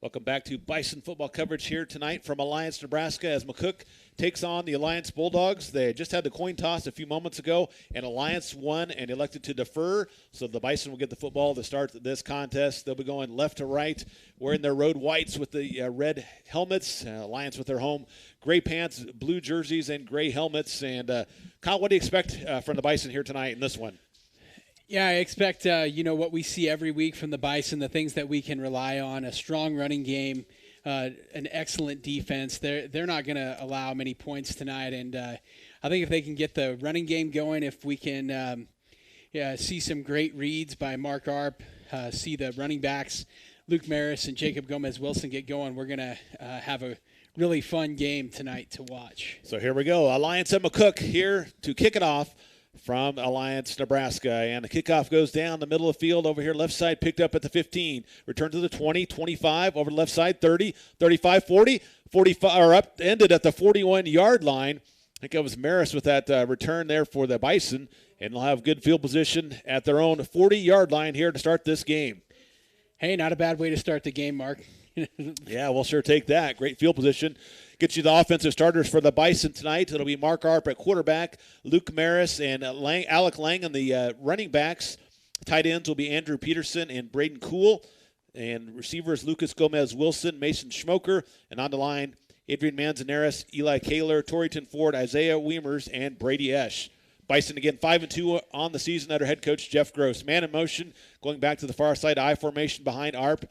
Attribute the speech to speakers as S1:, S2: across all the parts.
S1: Welcome back to Bison football coverage here tonight from Alliance, Nebraska, as McCook takes on the Alliance Bulldogs. They just had the coin toss a few moments ago, and Alliance won and elected to defer, so the Bison will get the football to start this contest. They'll be going left to right, wearing their road whites with the red helmets. Alliance with their home gray pants, blue jerseys, and gray helmets. And Kyle, what do you expect from the Bison here tonight in this one?
S2: Yeah, I expect, what we see every week from the Bison, the things that we can rely on, a strong running game, an excellent defense. They're not going to allow many points tonight. And I think if they can get the running game going, if we can see some great reads by Mark Arp, see the running backs, Luke Maris and Jacob Gomez-Wilson get going, we're going to have a really fun game tonight to watch.
S1: So here we go. Alliance and McCook here to kick it off from Alliance, Nebraska. And the kickoff goes down the middle of the field over here, left side, picked up at the 15. Return to the 20, 25, over the left side, 30, 35, 40, 45, or up, ended at the 41-yard line. I think it was Maris with that return there for the Bison, and they'll have good field position at their own 40-yard line here to start this game.
S2: Hey, not a bad way to start the game, Mark.
S1: Yeah, we'll sure take that. Great field position. Get you the offensive starters for the Bison tonight. It'll be Mark Arp at quarterback, Luke Maris and Alec Lang on the running backs. Tight ends will be Andrew Peterson and Braden Kuhl. And receivers, Lucas Gomez-Wilson, Mason Schmoker. And on the line, Adrian Manzanares, Eli Kaler, Torrington Ford, Isaiah Weimers, and Brady Esch. Bison again 5-2 on the season under head coach Jeff Gross. Man in motion, going back to the far side, I formation behind Arp.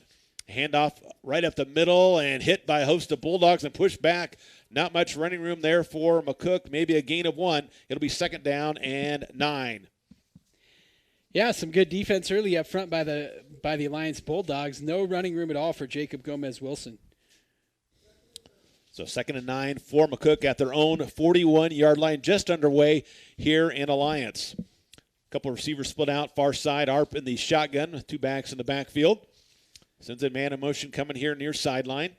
S1: Handoff right up the middle and hit by a host of Bulldogs and pushed back. Not much running room there for McCook. Maybe a gain of 1. It'll be 2nd down and 9.
S2: Yeah, some good defense early up front by the Alliance Bulldogs. No running room at all for Jacob Gomez-Wilson.
S1: So 2nd and 9 for McCook at their own 41-yard line, just underway here in Alliance. A couple of receivers split out, far side. Arp in the shotgun with 2 backs in the backfield. Sends a man in motion coming here near sideline.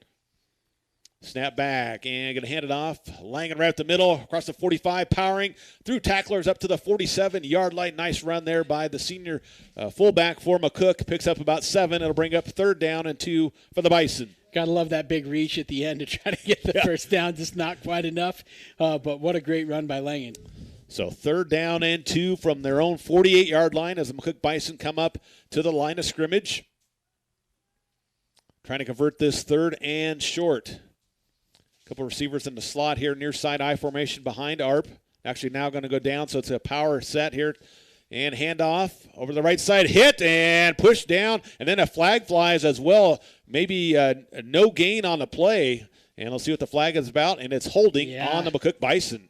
S1: Snap back and going to hand it off. Langan right up the middle, across the 45, powering through tacklers up to the 47-yard line. Nice run there by the senior fullback for McCook. Picks up about 7. It'll bring up 3rd down and 2 for the Bison.
S2: Got to love that big reach at the end to try to get the first down. Just not quite enough, but what a great run by Langan.
S1: So 3rd down and 2 from their own 48-yard line as the McCook Bison come up to the line of scrimmage. Trying to convert this 3rd and short. A couple receivers in the slot here, near side I formation behind Arp. Actually now going to go down, so it's a power set here. And handoff over the right side, hit and push down. And then a flag flies as well. Maybe no gain on the play. And we'll see what the flag is about. And it's holding on the McCook Bison.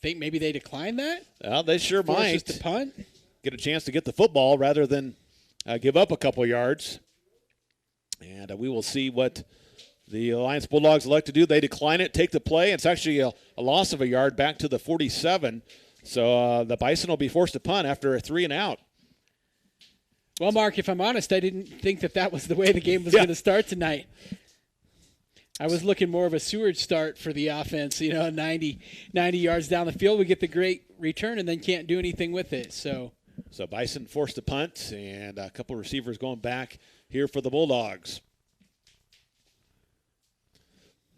S2: Think maybe they declined that?
S1: Well, they sure might.
S2: Just a punt?
S1: Get a chance to get the football rather than give up a couple yards. And we will see what the Alliance Bulldogs elect to do. They decline it, take the play. It's actually a loss of a yard back to the 47. So the Bison will be forced to punt after a 3 and out.
S2: Well, Mark, if I'm honest, I didn't think that was the way the game was going to start tonight. I was looking more of a Seward start for the offense, 90 yards down the field. We get the great return and then can't do anything with it. So
S1: Bison forced to punt, and a couple receivers going back here for the Bulldogs.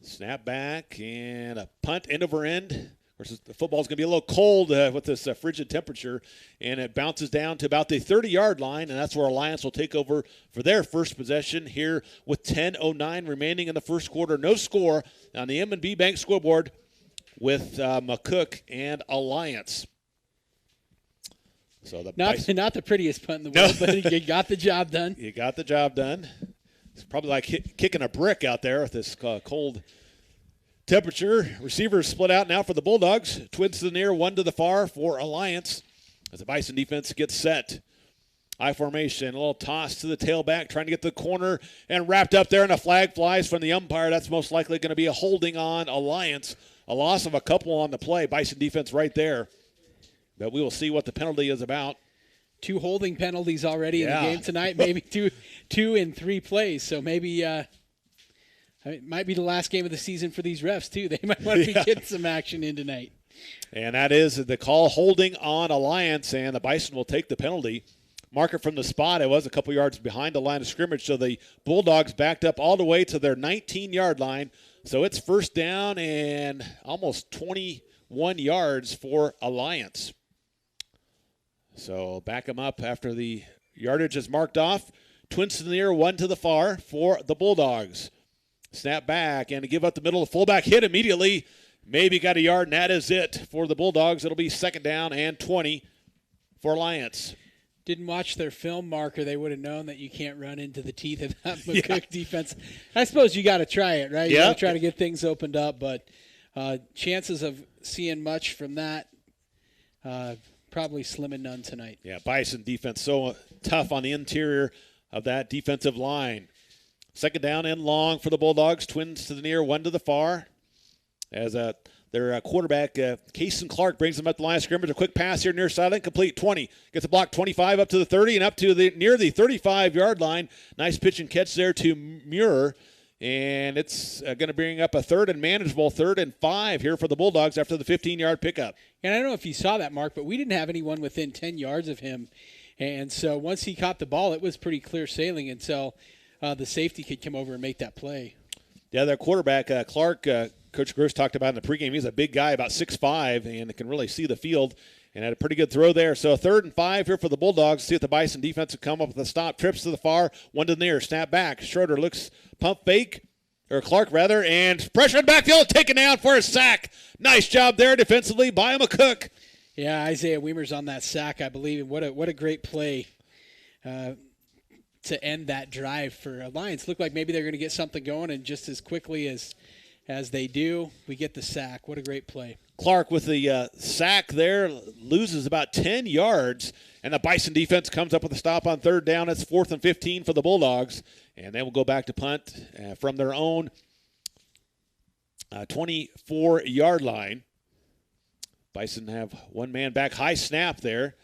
S1: Snap back and a punt end over end. Of course, the football's going to be a little cold with this frigid temperature, and it bounces down to about the 30-yard line, and that's where Alliance will take over for their first possession here with 10:09 remaining in the first quarter. No score on the M&B Bank scoreboard with McCook and Alliance. So
S2: not the prettiest punt in the world, but you got the job done.
S1: You got the job done. It's probably like kicking a brick out there with this cold temperature. Receivers split out now for the Bulldogs. Twins to the near, 1 to the far for Alliance as the Bison defense gets set. I formation, a little toss to the tailback, trying to get the corner and wrapped up there, and a flag flies from the umpire. That's most likely going to be a holding on Alliance. A loss of a couple on the play. Bison defense right there. But we will see what the penalty is about.
S2: 2 holding penalties already in the game tonight, maybe two in 3 plays. So maybe it might be the last game of the season for these refs, too. They might want to be getting some action in tonight.
S1: And that is the call, holding on Alliance, and the Bison will take the penalty. mark it from the spot. It was a couple yards behind the line of scrimmage, so the Bulldogs backed up all the way to their 19-yard line. So it's first down and almost 21 yards for Alliance. So back them up after the yardage is marked off. Twins to the near, one to the far for the Bulldogs. Snap back and to give up the middle. The fullback hit immediately. Maybe got a yard, and that is it for the Bulldogs. It'll be second down and 20 for Alliance.
S2: Didn't watch their film marker, they would have known that you can't run into the teeth of that McCook defense. I suppose you got to try it, right? You got to try to get things opened up, but chances of seeing much from that probably slim and none tonight.
S1: Yeah, Bison defense so tough on the interior of that defensive line. Second down and long for the Bulldogs. Twins to the near, one to the far. As their quarterback, Kason Clark, brings them up the line of scrimmage. A quick pass here near sideline, complete 20. Gets a block 25 up to the 30 and up to near the 35-yard line. Nice pitch and catch there to Muir. And it's going to bring up a third and manageable 3rd and 5 here for the Bulldogs after the 15-yard pickup.
S2: And I don't know if you saw that, Mark, but we didn't have anyone within 10 yards of him. And so once he caught the ball, it was pretty clear sailing until the safety could come over and make that play.
S1: Yeah, their quarterback, Clark, Coach Gross talked about in the pregame. He's a big guy, about 6'5", and can really see the field, and had a pretty good throw there. So 3rd and 5 here for the Bulldogs. See if the Bison defense will come up with a stop. Trips to the far, one to the near. Snap back. Schroeder looks pump fake, or Clark rather, and pressure in the backfield, taken down for a sack. Nice job there defensively by McCook.
S2: Yeah, Isaiah Weimer's on that sack, I believe. And what a great play to end that drive for Alliance. Looked like maybe they're going to get something going, and just as quickly as they do, we get the sack. What a great play.
S1: Clark with the sack there, loses about 10 yards, and the Bison defense comes up with a stop on 3rd down. It's 4th and 15 for the Bulldogs, and they will go back to punt from their own 24-yard line. Bison have one man back, high snap there.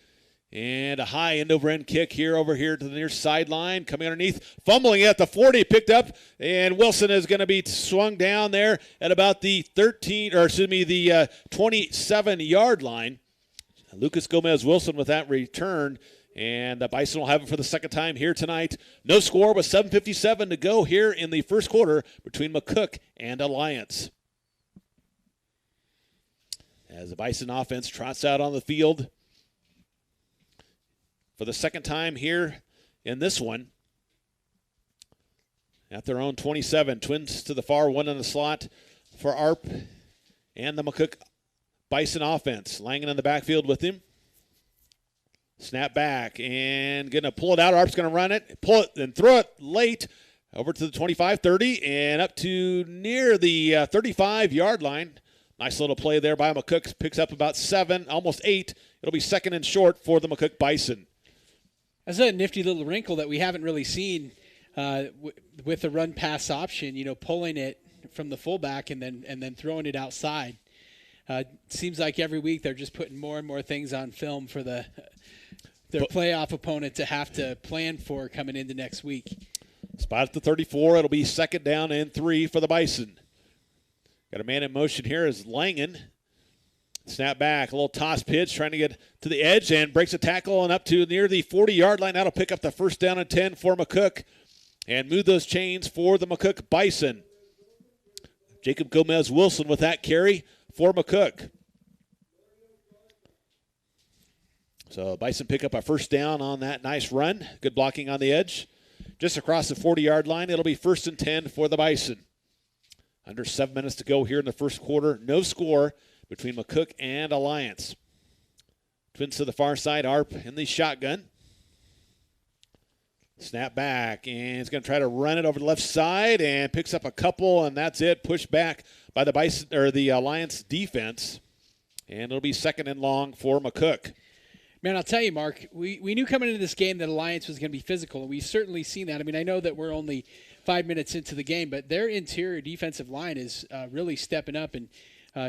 S1: And a high end-over-end kick here over here to the near sideline. Coming underneath, fumbling at the 40, picked up. And Wilson is going to be swung down there at about the 27-yard line. Lucas Gomez-Wilson with that return. And the Bison will have it for the second time here tonight. No score with 7:57 to go here in the first quarter between McCook and Alliance. As the Bison offense trots out on the field for the second time here in this one. At their own 27. Twins to the far, one in the slot for Arp and the McCook Bison offense. Langen in the backfield with him. Snap back and going to pull it out. Arp's going to run it, pull it, and throw it late over to the 25-30 and up to near the 35-yard line. Nice little play there by McCook. Picks up about 7, almost 8. It'll be second and short for the McCook Bison.
S2: That's a nifty little wrinkle that we haven't really seen with the run-pass option, pulling it from the fullback and then throwing it outside. Seems like every week they're just putting more and more things on film for their playoff opponent to have to plan for coming into next week.
S1: Spot at the 34. It'll be second down and 3 for the Bison. Got a man in motion here is Langen. Snap back, a little toss pitch, trying to get to the edge and breaks a tackle and up to near the 40-yard line. That'll pick up the first down and 10 for McCook and move those chains for the McCook Bison. Jacob Gomez-Wilson with that carry for McCook. So Bison pick up a first down on that nice run. Good blocking on the edge. Just across the 40-yard line, it'll be 1st and 10 for the Bison. Under 7 minutes to go here in the first quarter. No score between McCook and Alliance. Twins to the far side, Arp in the shotgun. Snap back, and he's going to try to run it over the left side and picks up a couple, and that's it. Pushed back by the Bison or the Alliance defense, and it'll be second and long for McCook.
S2: Man, I'll tell you, Mark, we knew coming into this game that Alliance was going to be physical, and we've certainly seen that. I mean, I know that we're only 5 minutes into the game, but their interior defensive line is really stepping up and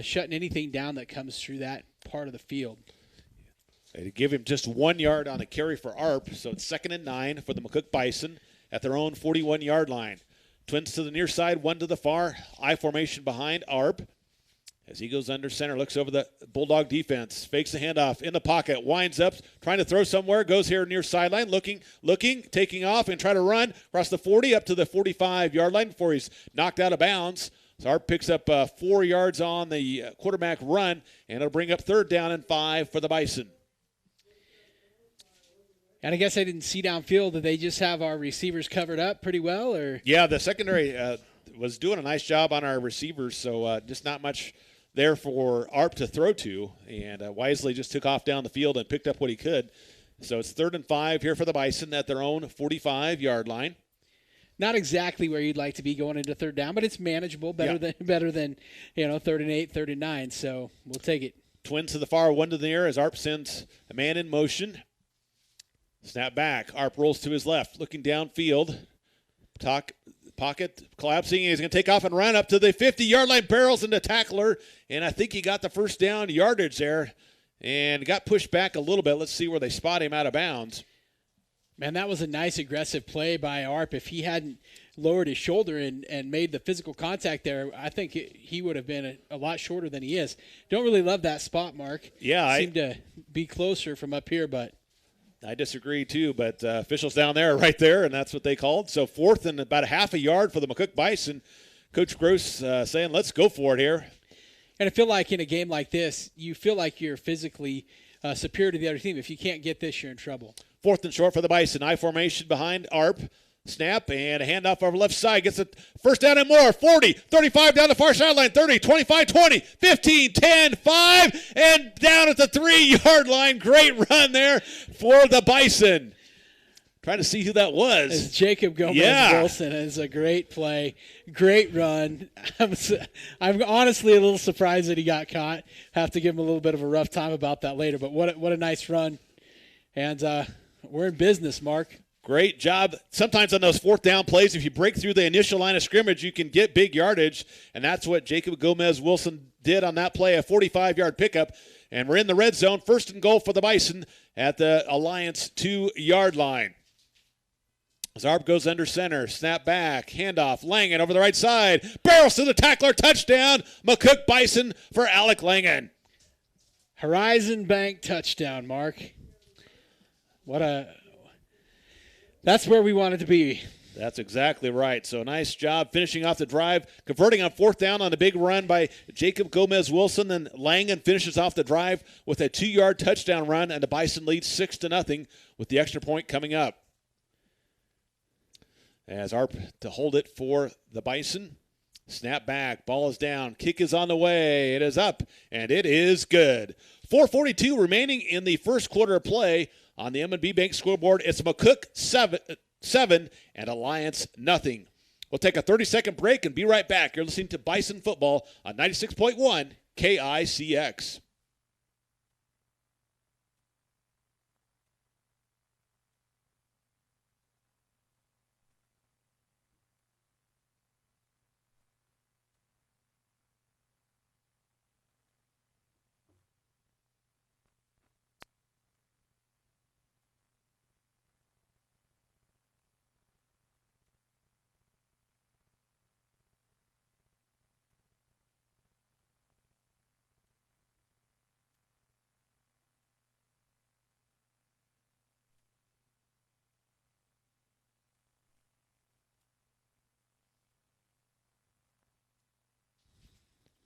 S2: shutting anything down that comes through that part of the field.
S1: They give him just 1 yard on a carry for Arp, so it's 2nd and 9 for the McCook Bison at their own 41-yard line. Twins to the near side, one to the far. I formation behind Arp. As he goes under center, looks over the Bulldog defense, fakes the handoff in the pocket, winds up, trying to throw somewhere, goes here near sideline, looking, taking off, and try to run across the 40 up to the 45-yard line before he's knocked out of bounds. So Arp picks up 4 yards on the quarterback run, and it'll bring up 3rd down and 5 for the Bison.
S2: And I guess I didn't see downfield. Did they just have our receivers covered up pretty well? Or
S1: Yeah, the secondary was doing a nice job on our receivers, so just not much there for Arp to throw to, and wisely just took off down the field and picked up what he could. So it's 3rd and 5 here for the Bison at their own 45-yard line.
S2: Not exactly where you'd like to be going into 3rd down, but it's manageable, better than 3rd and 8, 3rd and 9. So we'll take it.
S1: Twins to the far, 1 to the near as Arp sends a man in motion. Snap back. Arp rolls to his left, looking downfield. Pocket collapsing. He's going to take off and run up to the 50-yard line, barrels into tackler, and I think he got the 1st down yardage there and got pushed back a little bit. Let's see where they spot him out of bounds.
S2: Man, that was a nice aggressive play by Arp. If he hadn't lowered his shoulder and made the physical contact there, I think he would have been a lot shorter than he is. Don't really love that spot, Mark.
S1: Yeah.
S2: Seemed to be closer from up here, but
S1: I disagree, too, but officials down there are right there, and that's what they called. So 4th and about a half a yard for the McCook Bison. Coach Gross saying, let's go for it here.
S2: And I feel like in a game like this, you feel like you're physically superior to the other team. If you can't get this, you're in trouble.
S1: 4th and short for the Bison. I formation behind Arp. Snap and a handoff over left side. Gets a 1st down and more. 40, 35 down the far sideline. 30, 25, 20, 15, 10, 5, and down at the 3-yard line. Great run there for the Bison. Trying to see who that was.
S2: It's Jacob Gomez-Wilson. It's a great play. Great run. I'm honestly a little surprised that he got caught. Have to give him a little bit of a rough time about that later, but what a nice run. And we're in business, Mark.
S1: Great job. Sometimes on those 4th down plays, if you break through the initial line of scrimmage, you can get big yardage, and that's what Jacob Gomez-Wilson did on that play, a 45-yard pickup. And we're in the red zone, 1st and goal for the Bison at the Alliance 2-yard line. As Arp goes under center, snap back, handoff, Langen over the right side, barrels to the tackler, touchdown, McCook Bison for Alec Langen.
S2: Horizon Bank touchdown, Mark. That's where we wanted to be.
S1: That's exactly right. So nice job finishing off the drive, converting on 4th down on a big run by Jacob Gomez-Wilson. Then Langen finishes off the drive with a 2-yard touchdown run, and the Bison leads 6-0 with the extra point coming up. As Arp to hold it for the Bison. Snap back, ball is down, kick is on the way, it is up, and it is good. 4:42 remaining in the first quarter of play. On the M&B Bank scoreboard, it's McCook 7 and Alliance nothing. We'll take a 30-second break and be right back. You're listening to Bison Football on 96.1 KICX.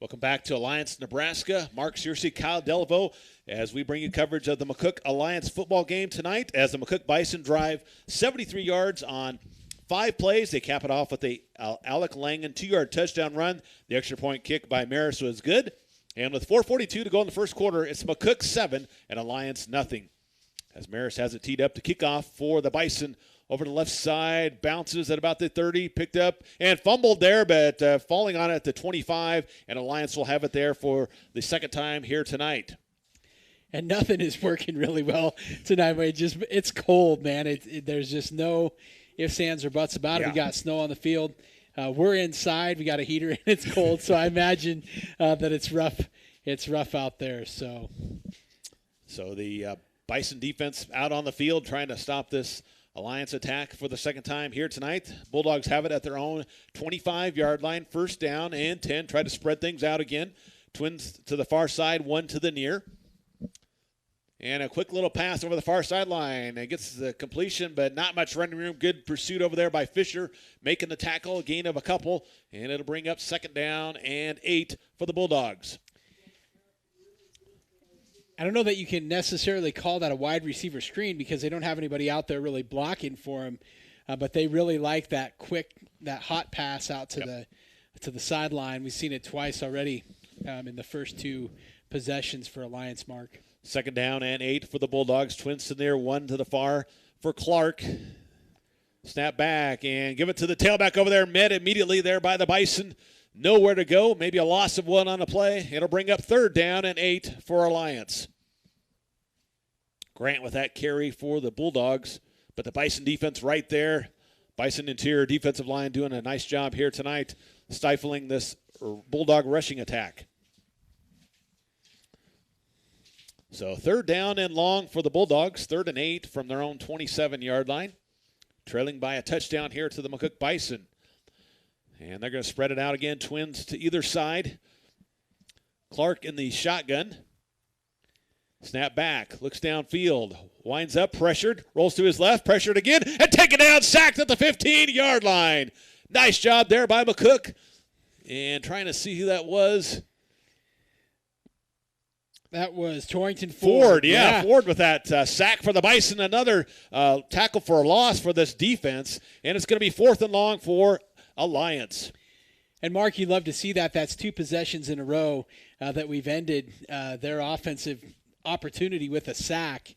S1: Welcome back to Alliance, Nebraska. Mark Searcy, Kyle Delaveau, as we bring you coverage of the McCook Alliance football game tonight as the McCook Bison drive 73 yards on 5 plays. They cap it off with a Alec Langen 2-yard touchdown run. The extra point kick by Maris was good. And with 4:42 to go in the first quarter, it's McCook 7 and Alliance nothing. As Maris has it teed up to kick off for the Bison. Over the left side, bounces at about the 30, picked up and fumbled there, but falling on it at the 25, and Alliance will have it there for the second time here tonight.
S2: And nothing is working really well tonight. It's cold, man. There's just no ifs, ands, or buts about it. We got snow on the field. We're inside. We got a heater, and it's cold. So I imagine that it's rough. It's rough out there. So
S1: the Bison defense out on the field trying to stop this Alliance attack for the second time here tonight. Bulldogs have it at their own 25-yard line, 1st down and 10. Try to spread things out again. Twins to the far side, one to the near. And a quick little pass over the far sideline. It gets the completion, but not much running room. Good pursuit over there by Fisher, making the tackle, a gain of a couple. And it'll bring up 2nd down and 8 for the Bulldogs.
S2: I don't know that you can necessarily call that a wide receiver screen because they don't have anybody out there really blocking for him. But they really like that hot pass out to the sideline. We've seen it twice already in the first 2 possessions for Alliance, Mark.
S1: 2nd down and 8 for the Bulldogs. Twins to near, 1 to the far for Clark. Snap back and give it to the tailback over there. Met immediately there by the Bison. Nowhere to go. Maybe a loss of 1 on the play. It'll bring up 3rd down and 8 for Alliance. Grant with that carry for the Bulldogs. But the Bison defense right there. Bison interior defensive line doing a nice job here tonight, stifling this Bulldog rushing attack. So 3rd down and long for the Bulldogs. 3rd and 8 from their own 27-yard line. Trailing by a touchdown here to the McCook Bison. And they're going to spread it out again. Twins to either side. Clark in the shotgun. Snap back. Looks downfield. Winds up. Pressured. Rolls to his left. Pressured again. And taken down. Sacked at the 15-yard line. Nice job there by McCook. And trying to see who that was.
S2: That was Torrington Ford.
S1: Yeah, Ford with that sack for the Bison. Another tackle for a loss for this defense. And it's going to be 4th and long for Alliance.
S2: And, Mark, you love to see that. That's 2 possessions in a row that we've ended their offensive opportunity with a sack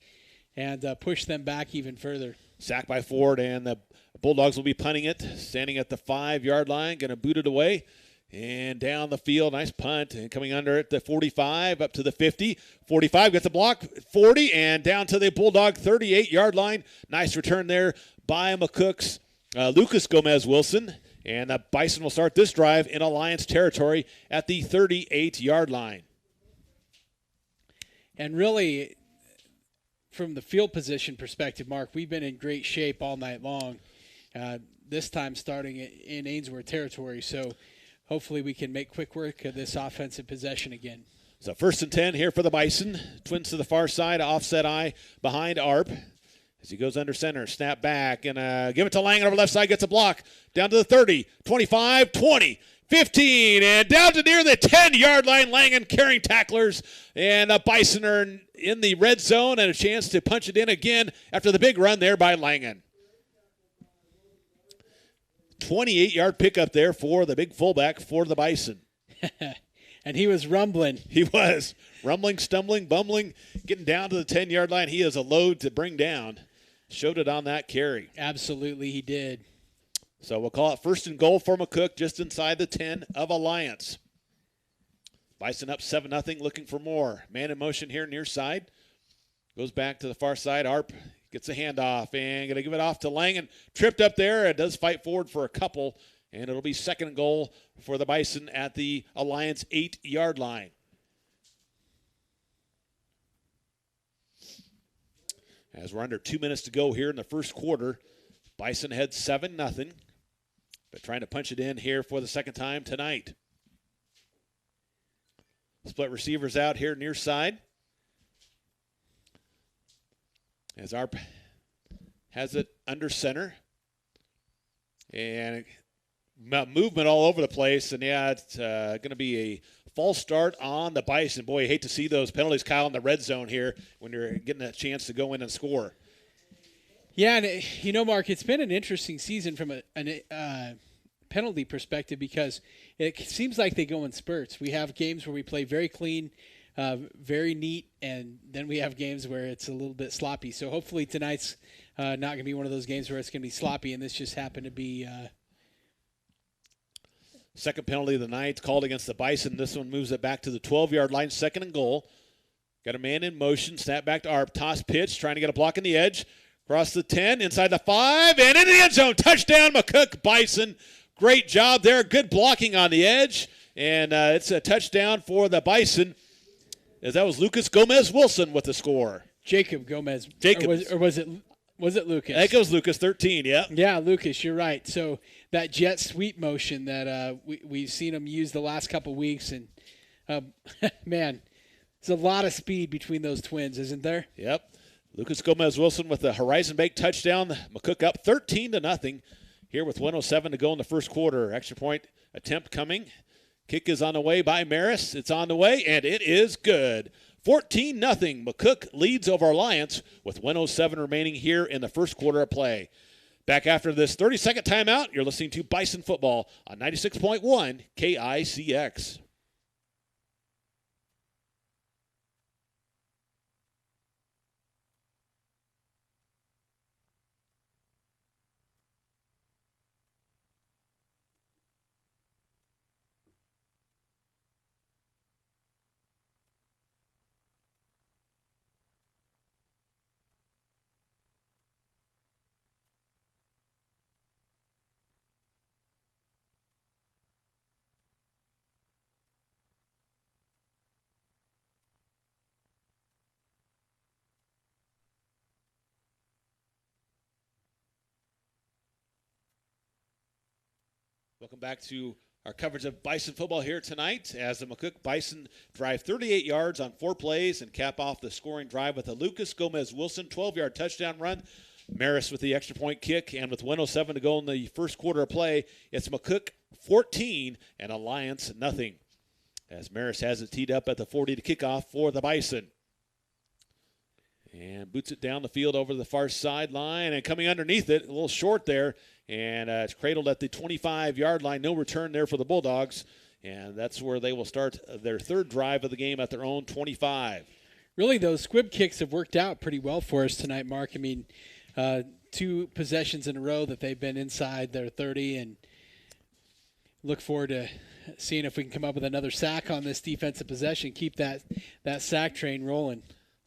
S2: and push them back even further.
S1: Sack by Ford, and the Bulldogs will be punting it. Standing at the 5-yard line, going to boot it away. And down the field, nice punt, and coming under at the 45, up to the 50. 45 gets a block, 40, and down to the Bulldog 38-yard line. Nice return there by McCook's Lucas Gomez-Wilson. And the Bison will start this drive in Alliance territory at the 38-yard line.
S2: And really, from the field position perspective, Mark, we've been in great shape all night long, this time starting in Ainsworth territory. So hopefully we can make quick work of this offensive possession again.
S1: So 1st and 10 here for the Bison. Twins to the far side, offset eye behind Arp. As he goes under center, snap back, and give it to Langen over left side, gets a block. Down to the 30, 25, 20, 15, and down to near the 10-yard line. Langen carrying tacklers, and the Bison are in the red zone and a chance to punch it in again after the big run there by Langen. 28-yard pickup there for the big fullback for the Bison.
S2: And he was rumbling.
S1: He was rumbling, stumbling, bumbling, getting down to the 10-yard line. He is a load to bring down. Showed it on that carry.
S2: Absolutely, he did.
S1: So we'll call it 1st and goal for McCook just inside the 10 of Alliance. Bison up 7-0, looking for more. Man in motion here near side. Goes back to the far side. Arp gets a handoff and going to give it off to Langen. Tripped up there. It does fight forward for a couple. And it'll be 2nd and goal for the Bison at the Alliance 8-yard line. As we're under 2 minutes to go here in the first quarter, Bison head 7-0, but trying to punch it in here for the 2nd time tonight. Split receivers out here near side. As Arp has it under center. And movement all over the place. And, yeah, it's going to be a false start on the Bison. Boy, you hate to see those penalties, Kyle, in the red zone here when you're getting a chance to go in and score.
S2: Yeah, and, Mark, it's been an interesting season from a penalty perspective because it seems like they go in spurts. We have games where we play very clean, very neat, and then we have games where it's a little bit sloppy. So hopefully tonight's not going to be one of those games where it's going to be sloppy, and this just happened to be
S1: second penalty of the night called against the Bison. This one moves it back to the 12-yard line, 2nd and goal. Got a man in motion, snap back to Arp, toss pitch, trying to get a block in the edge. Across the 10, inside the 5, and into the end zone. Touchdown, McCook Bison. Great job there. Good blocking on the edge. And it's a touchdown for the Bison, as that was Lucas Gomez-Wilson with the score.
S2: Jacob Gomez.
S1: Jacobs.
S2: Or was it Lucas?
S1: I think it was Lucas, 13, yeah.
S2: Yeah, Lucas, you're right. So that jet sweep motion that we've seen him use the last couple weeks, and Man, there's a lot of speed between those twins, isn't there?
S1: Yep. Lucas Gomez-Wilson with the Horizon Bank touchdown. McCook up 13-0 here with 1:07 to go in the first quarter. Extra point attempt coming. Kick is on the way by Maris. It's on the way, and it is good. 14-0. McCook leads over Alliance with 1:07 remaining here in the first quarter of play. Back after this 30-second timeout, you're listening to Bison Football on 96.1 KICX. Welcome back to our coverage of Bison football here tonight as the McCook Bison drive 38 yards on 4 plays and cap off the scoring drive with a Lucas Gomez-Wilson 12-yard touchdown run. Maris with the extra point kick, and with 1:07 to go in the first quarter of play, it's McCook 14 and Alliance nothing. As Maris has it teed up at the 40 to kickoff for the Bison. And boots it down the field over the far sideline, and coming underneath it, a little short there, and it's cradled at the 25-yard line. No return there for the Bulldogs, and that's where they will start their third drive of the game at their own 25.
S2: Really, those squib kicks have worked out pretty well for us tonight, Mark. I mean, 2 possessions in a row that they've been inside their 30, and look forward to seeing if we can come up with another sack on this defensive possession, keep that sack train rolling.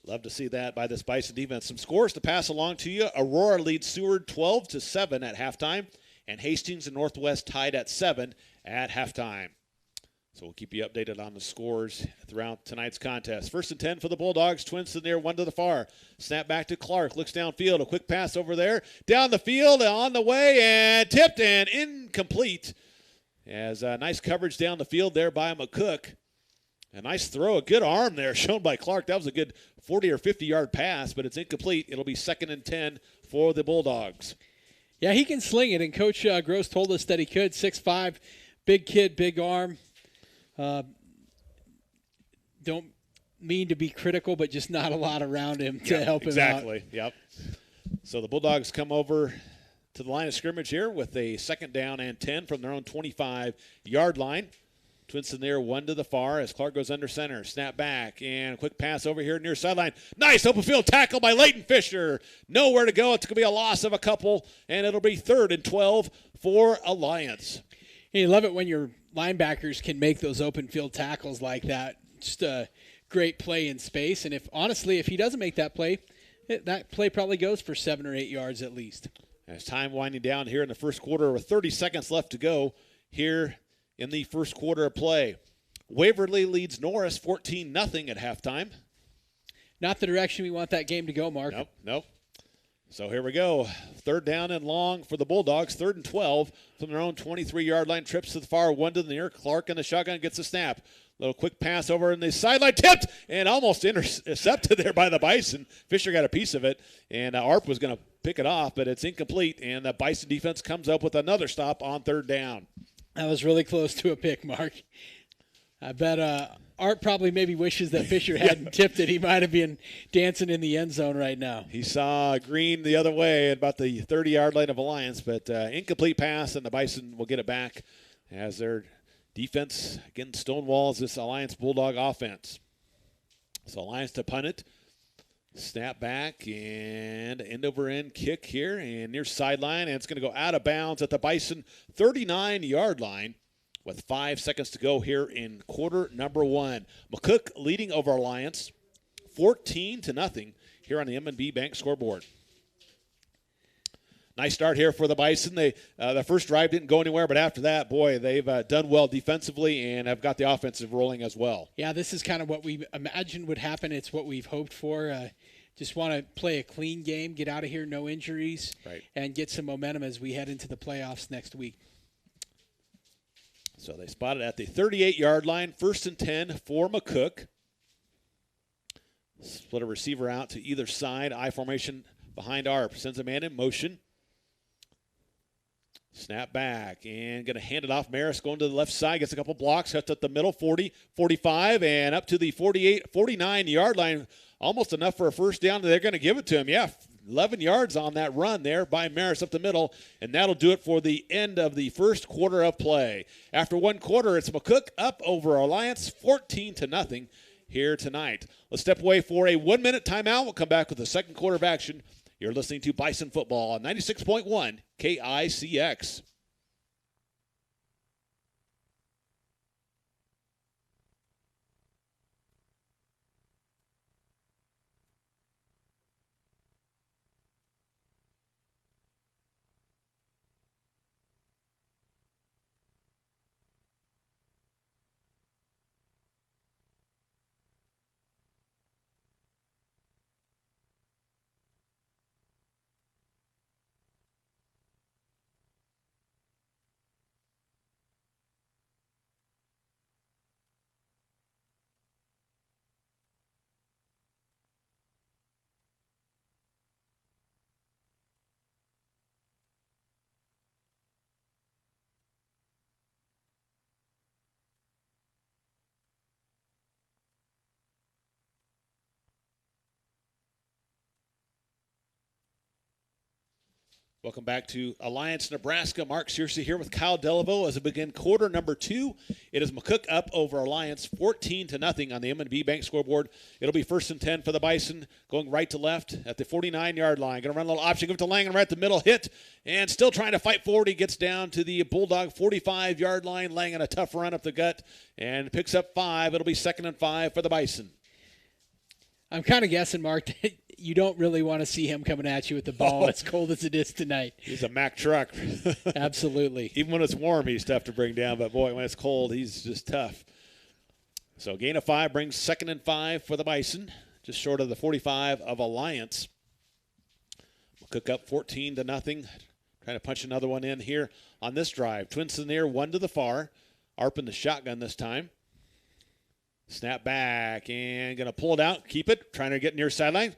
S1: Love to see that by this Bison defense. Some scores to pass along to you. Aurora leads Seward 12-7 at halftime, and Hastings and Northwest tied at 7 at halftime. So we'll keep you updated on the scores throughout tonight's contest. 1st and 10 for the Bulldogs. Twins to the near, 1 to the far. Snap back to Clark. Looks downfield. A quick pass over there. Down the field, on the way, and tipped and incomplete. As nice coverage down the field there by McCook. A nice throw, a good arm there shown by Clark. That was a good 40 or 50-yard pass, but it's incomplete. It'll be 2nd and 10 for the Bulldogs.
S2: Yeah, he can sling it, and Coach Gross told us that he could. 6'5", big kid, big arm. Don't mean to be critical, but just not a lot around him to help him out.
S1: Exactly, yep. So the Bulldogs come over to the line of scrimmage here with a 2nd down and 10 from their own 25-yard line. Twins in there, 1 to the far as Clark goes under center. Snap back and a quick pass over here near sideline. Nice open field tackle by Leighton Fisher. Nowhere to go. It's going to be a loss of a couple, and it'll be 3rd and 12 for Alliance.
S2: You love it when your linebackers can make those open field tackles like that. Just a great play in space. And if he doesn't make that play probably goes for 7 or 8 yards at least.
S1: As time winding down here in the first quarter with 30 seconds left to go here in the first quarter of play. Waverly leads Norris 14-0 at halftime.
S2: Not the direction we want that game to go, Mark.
S1: Nope. So here we go. 3rd down and long for the Bulldogs. 3rd and 12 from their own 23-yard line. Trips to the far, 1 to the near. Clark in the shotgun gets a snap. Little quick pass over in the sideline, tipped and almost intercepted there by the Bison. Fisher got a piece of it, and Arp was going to pick it off, but it's incomplete, and the Bison defense comes up with another stop on 3rd down.
S2: That was really close to a pick, Mark. I bet Art probably maybe wishes that Fisher hadn't tipped it. He might have been dancing in the end zone right now.
S1: He saw green the other way at about the 30-yard line of Alliance, but incomplete pass, and the Bison will get it back as their defense, again, stonewalls this Alliance Bulldog offense. So Alliance to punt it. Snap back and end-over-end kick here and near sideline, and it's going to go out of bounds at the Bison 39-yard line with 5 seconds to go here in quarter number 1. McCook leading over Alliance 14-0 here on the M&B Bank scoreboard. Nice start here for the Bison. The first drive didn't go anywhere, but after that, boy, they've done well defensively and have got the offensive rolling as well.
S2: Yeah, this is kind of what we imagined would happen. It's what we've hoped for. Just want to play a clean game, get out of here, no injuries, and get some momentum as we head into the playoffs next week.
S1: So they spot it at the 38-yard line, 1st and 10 for McCook. Split a receiver out to either side. I formation behind Arp. Sends a man in motion. Snap back and going to hand it off. Maris going to the left side. Gets a couple blocks. Cuts up the middle. 40, 45, and up to the 48, 49-yard line. Almost enough for a first down. They're going to give it to him. Yeah, 11 yards on that run there by Maris up the middle. And that'll do it for the end of the first quarter of play. After one quarter, it's McCook up over Alliance 14-0 here tonight. Let's step away for a 1-minute timeout. We'll come back with the second quarter of action. You're listening to Bison Football on 96.1 KICX. Welcome back to Alliance, Nebraska. Mark Searcy here with Kyle Delaveau as we begin quarter number 2. It is McCook up over Alliance 14-0 on the M&B Bank scoreboard. It'll be 1st and 10 for the Bison, going right to left at the 49-yard line. Going to run a little option, give it to Langen right at the middle, hit, and still trying to fight forward. He gets down to the Bulldog 45-yard line. Langen a tough run up the gut and picks up 5. It'll be 2nd and 5 for the Bison.
S2: I'm kind of guessing, Mark, that you don't really want to see him coming at you with the ball as cold as it is tonight.
S1: He's a Mack truck.
S2: Absolutely.
S1: Even when it's warm, he's tough to bring down. But, boy, when it's cold, he's just tough. So gain of 5 brings 2nd and 5 for the Bison, just short of the 45 of Alliance. McCook up 14-0. Trying to punch another one in here on this drive. Twins in there, one to the far. Arp in the shotgun this time. Snap back and going to pull it out, keep it, trying to get near sideline.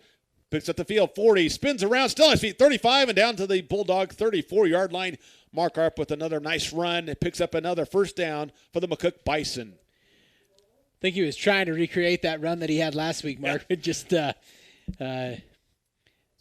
S1: Picks up the field, 40, spins around, still on his feet, 35, and down to the Bulldog 34-yard line. Mark Arp with another nice run. It picks up another first down for the McCook Bison.
S2: I think he was trying to recreate that run that he had last week, Mark. Yeah.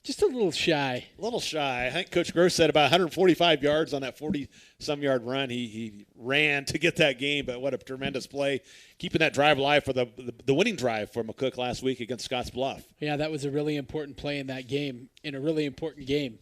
S2: Just a little shy.
S1: A little shy. I think Coach Gross said about 145 yards on that 40-some-yard run. He ran to get that game, but what a tremendous play. Keeping that drive alive for the winning drive for McCook last week against Scottsbluff.
S2: Yeah, that was a really important play in that game, in a really important game.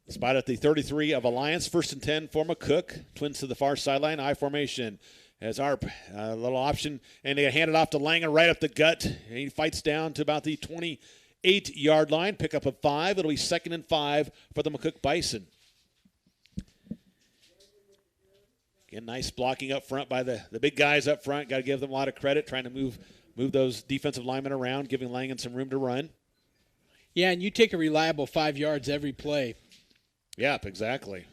S1: Spot at the 33 of Alliance, 1st and 10 for McCook. Twins to the far sideline, I formation. As Arp, a little option, and they hand it off to Langen right up the gut. And he fights down to about the 28-yard line, pick up of 5. It'll be 2nd and 5 for the McCook Bison. Again, nice blocking up front by the big guys up front. Got to give them a lot of credit, trying to move those defensive linemen around, giving Langen some room to run.
S2: Yeah, and you take a reliable 5 yards every play.
S1: Yep, exactly.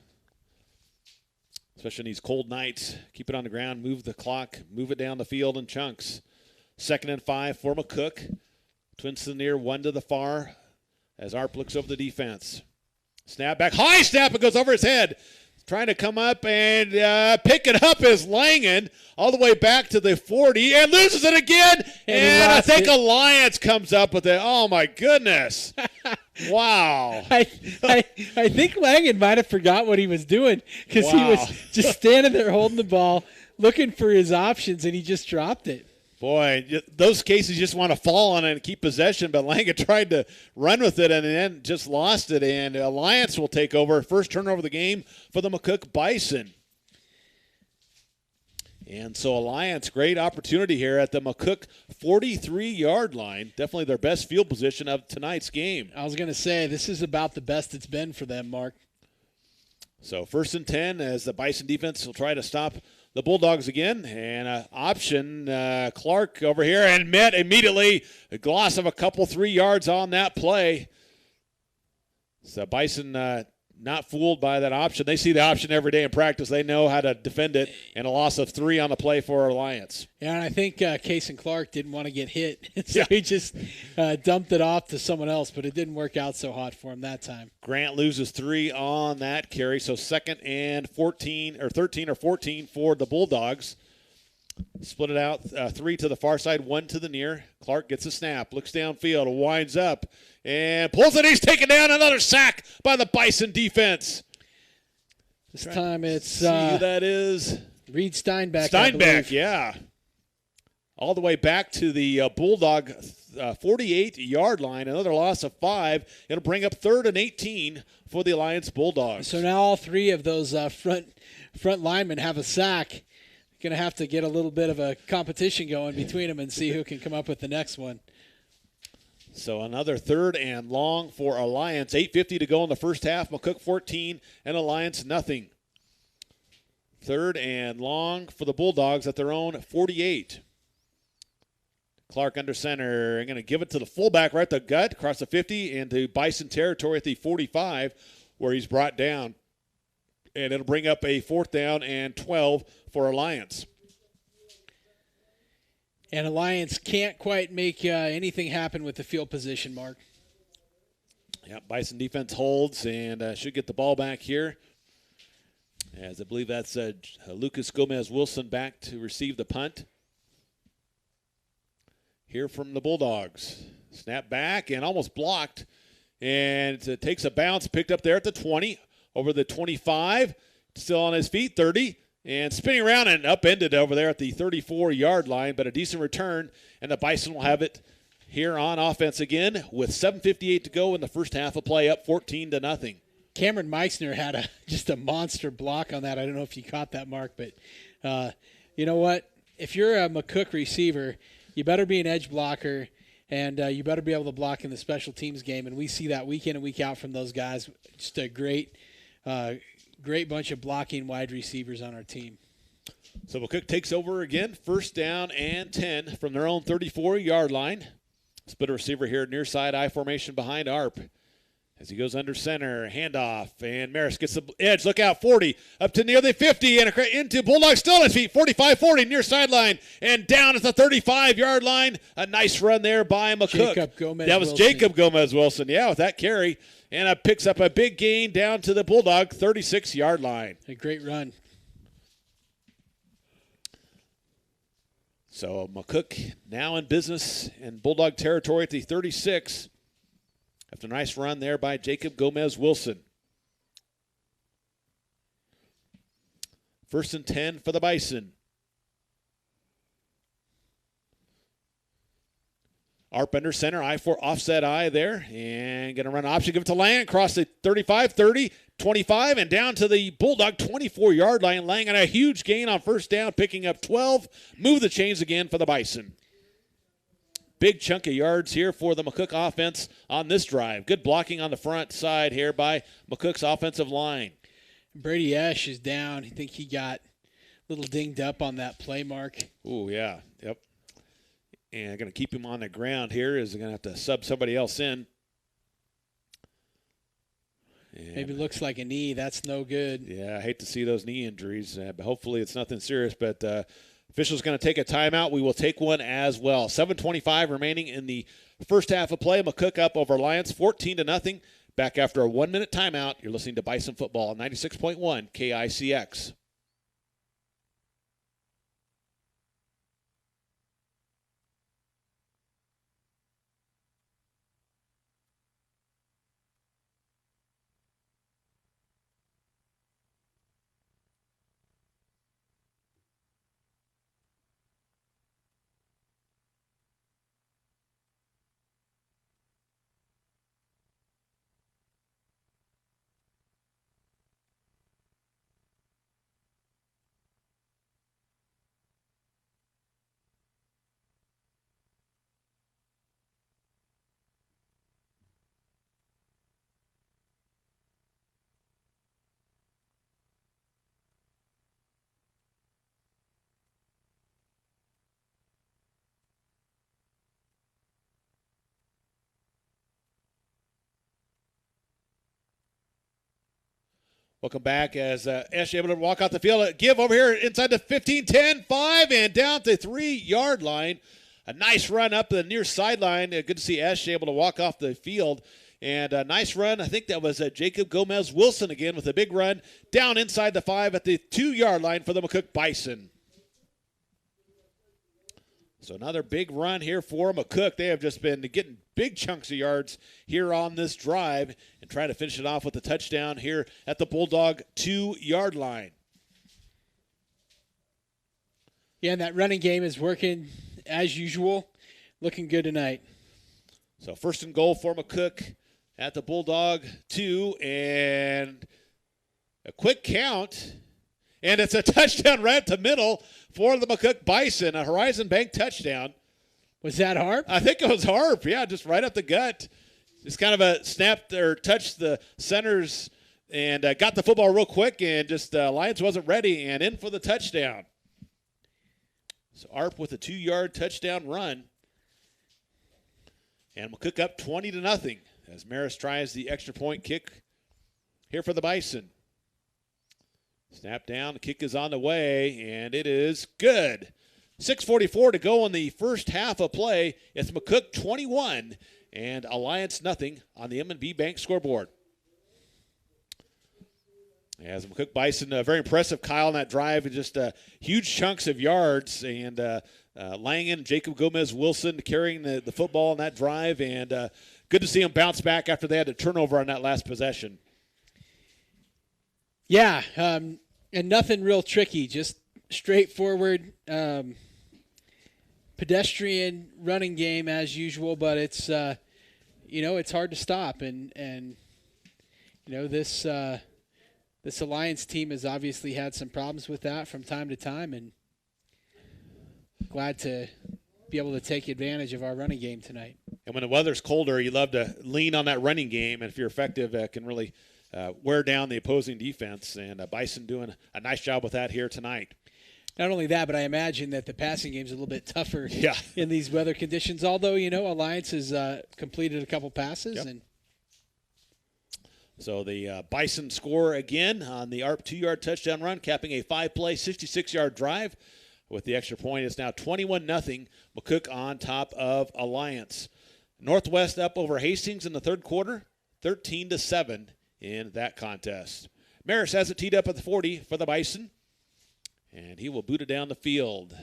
S1: Especially in these cold nights. Keep it on the ground, move the clock, move it down the field in chunks. 2nd and 5 for McCook. Twins to the near, one to the far as Arp looks over the defense. Snap back, high snap, it goes over his head. Trying to come up and pick it up is Langen all the way back to the 40 and loses it again. And I think Alliance comes up with it. Oh, my goodness. Wow.
S2: I think Langen might have forgot what he was doing because he was just standing there holding the ball, looking for his options, and he just dropped it.
S1: Boy, those cases just want to fall on it and keep possession, but Langen tried to run with it and then just lost it, and Alliance will take over. First turnover of the game for the McCook Bison. And so Alliance, great opportunity here at the McCook 43-yard line. Definitely their best field position of tonight's game.
S2: I was going to say, this is about the best it's been for them, Mark.
S1: So 1st and 10 as the Bison defense will try to stop the Bulldogs again, and option Clark over here, and met immediately a gloss of a couple 3 yards on that play. So Bison not fooled by that option. They see the option every day in practice. They know how to defend it, and a loss of 3 on the play for Alliance.
S2: Yeah, and I think Case and Clark didn't want to get hit, so he just dumped it off to someone else, but it didn't work out so hot for him that time.
S1: Grant loses 3 on that carry, so 2nd and 14 or 13 or 14 for the Bulldogs. Split it out, 3 to the far side, 1 to the near. Clark gets a snap, looks downfield, winds up, and pulls it. He's taken down. Another sack by the Bison defense.
S2: This time it's
S1: see who that is.
S2: Reed Steinbeck.
S1: Steinbeck, yeah. All the way back to the Bulldog 48-yard line. Another loss of 5. It'll bring up 3rd and 18 for the Alliance Bulldogs.
S2: So now all 3 of those front linemen have a sack. Going to have to get a little bit of a competition going between them and see who can come up with the next one.
S1: So another 3rd and long for Alliance. 8:50 to go in the first half. McCook 14 and Alliance nothing. 3rd and long for the Bulldogs at their own 48. Clark under center. Going to give it to the fullback right at the gut, across the 50, into Bison territory at the 45, where he's brought down. And it'll bring up a 4th down and 12 for Alliance.
S2: And Alliance can't quite make anything happen with the field position, Mark.
S1: Yeah, Bison defense holds and should get the ball back here. As I believe that's Lucas Gomez-Wilson back to receive the punt. Here from the Bulldogs. Snap back and almost blocked. And it takes a bounce, picked up there at the 20. Over the 25, still on his feet, 30, and spinning around and upended over there at the 34-yard line, but a decent return, and the Bison will have it here on offense again with 7:58 to go in the first half of play, up 14-0.
S2: Cameron Meixner had just a monster block on that. I don't know if you caught that, Mark, but you know what? If you're a McCook receiver, you better be an edge blocker, and you better be able to block in the special teams game, and we see that week in and week out from those guys. Just a great bunch of blocking wide receivers on our team.
S1: So McCook takes over again, 1st down and 10 from their own 34-yard line. Split a receiver here, near side I formation behind Arp. As he goes under center, handoff, and Maris gets the edge. Look out, 40, up to near the 50, and into Bulldog still on his feet, 45-40, near sideline, and down at the 35-yard line. A nice run there by McCook. That was Jacob Gomez-Wilson, yeah, with that carry. And it picks up a big gain down to the Bulldog 36-yard line.
S2: A great run.
S1: So McCook now in business in Bulldog territory at the 36. After a nice run there by Jacob Gomez-Wilson. 1st and 10 for the Bison. Arp under center, I for offset I there, and going to run option, give it to Lang, across the 35, 30, 25, and down to the Bulldog 24-yard line. Lang on a huge gain on 1st down, picking up 12. Move the chains again for the Bison. Big chunk of yards here for the McCook offense on this drive. Good blocking on the front side here by McCook's offensive line.
S2: Brady Esch is down. I think he got a little dinged up on that play, Mark.
S1: Oh, yeah, yep. And going to keep him on the ground here is going to have to sub somebody else in. And
S2: maybe looks like a knee. That's no good.
S1: Yeah, I hate to see those knee injuries. But hopefully it's nothing serious. But official's going to take a timeout. We will take one as well. 7:25 remaining in the first half of play. McCook up over Alliance 14-0. Back after a 1-minute timeout. You're listening to Bison Football on 96.1 KICX. Welcome back as Esch able to walk out the field. Give over here inside the 15, 10, 5, and down to 3-yard line. A nice run up the near sideline. Good to see Esch able to walk off the field. And a nice run. I think that was Jacob Gomez-Wilson again with a big run down inside the 5 at the 2-yard line for the McCook Bison. So another big run here for McCook. They have just been getting big chunks of yards here on this drive and trying to finish it off with a touchdown here at the Bulldog 2-yard line.
S2: Yeah, and that running game is working as usual. Looking good tonight.
S1: So first and goal for McCook at the Bulldog 2, and a quick count. And it's a touchdown right at the middle for the McCook Bison, a Horizon Bank touchdown.
S2: Was that Harp?
S1: I think it was Harp, yeah, just right up the gut. Just kind of a snapped or touched the centers and got the football real quick, and just Lions wasn't ready, and in for the touchdown. So Harp with a 2-yard touchdown run. And McCook up 20-0 as Maris tries the extra point kick here for the Bison. Snap down, the kick is on the way, and it is good. 6:44 to go in the first half of play. It's McCook 21 and Alliance nothing on the M&B Bank scoreboard. As McCook Bison, very impressive, Kyle, on that drive, and just huge chunks of yards, and Langen, Jacob Gomez-Wilson carrying the football on that drive, and good to see him bounce back after they had a turnover on that last possession.
S2: Yeah, and nothing real tricky, just straightforward pedestrian running game as usual, but it's, it's hard to stop, and this Alliance team has obviously had some problems with that from time to time, and glad to be able to take advantage of our running game tonight.
S1: And when the weather's colder, you love to lean on that running game, and if you're effective, can really wear down the opposing defense, and Bison doing a nice job with that here tonight.
S2: Not only that, but I imagine that the passing game is a little bit tougher in these weather conditions, although, Alliance has completed a couple passes.
S1: Yep.
S2: And
S1: so the Bison score again on the ARP 2-yard touchdown run, capping a 5-play, 66-yard drive. With the extra point, it's now 21-0, McCook on top of Alliance. Northwest up over Hastings in the third quarter, 13-7 in that contest. Maris has it teed up at the 40 for the Bison, and he will boot it down the field.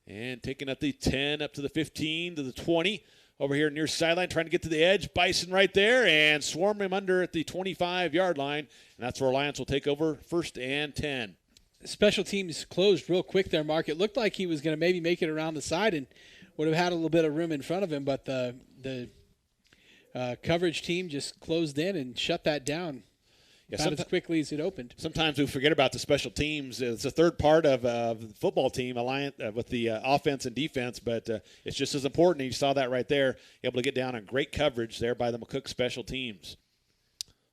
S1: And taking up the 10, up to the 15, to the 20. Over here near sideline, trying to get to the edge. Bison right there, and swarm him under at the 25-yard line. And that's where Alliance will take over, 1st and 10.
S2: Special teams closed real quick there, Mark. It looked like he was going to maybe make it around the side and would have had a little bit of room in front of him, but the coverage team just closed in and shut that down about as quickly as it opened. Sometimes
S1: we forget about the special teams. It's a third part of the football team, Alliance, with the offense and defense, but it's just as important. You saw that right there, able to get down on great coverage there by the McCook special teams.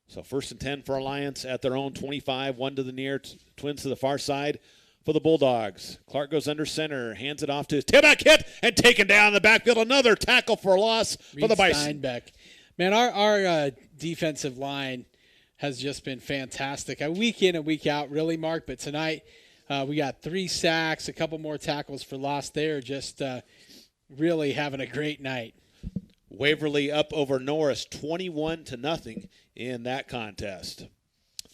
S1: So 1st and 10 for Alliance at their own 25, one to the near, Twins to the far side for the Bulldogs. Clark goes under center, hands it off to his tailback hit, and taken down in the backfield. Another tackle for a loss for the Bison.
S2: Steinbeck. Man, our defensive line has just been fantastic. Week in and week out, really, Mark. But tonight we got 3 sacks, a couple more tackles for loss there. Just really having a great night.
S1: Waverly up over Norris 21-0 in that contest.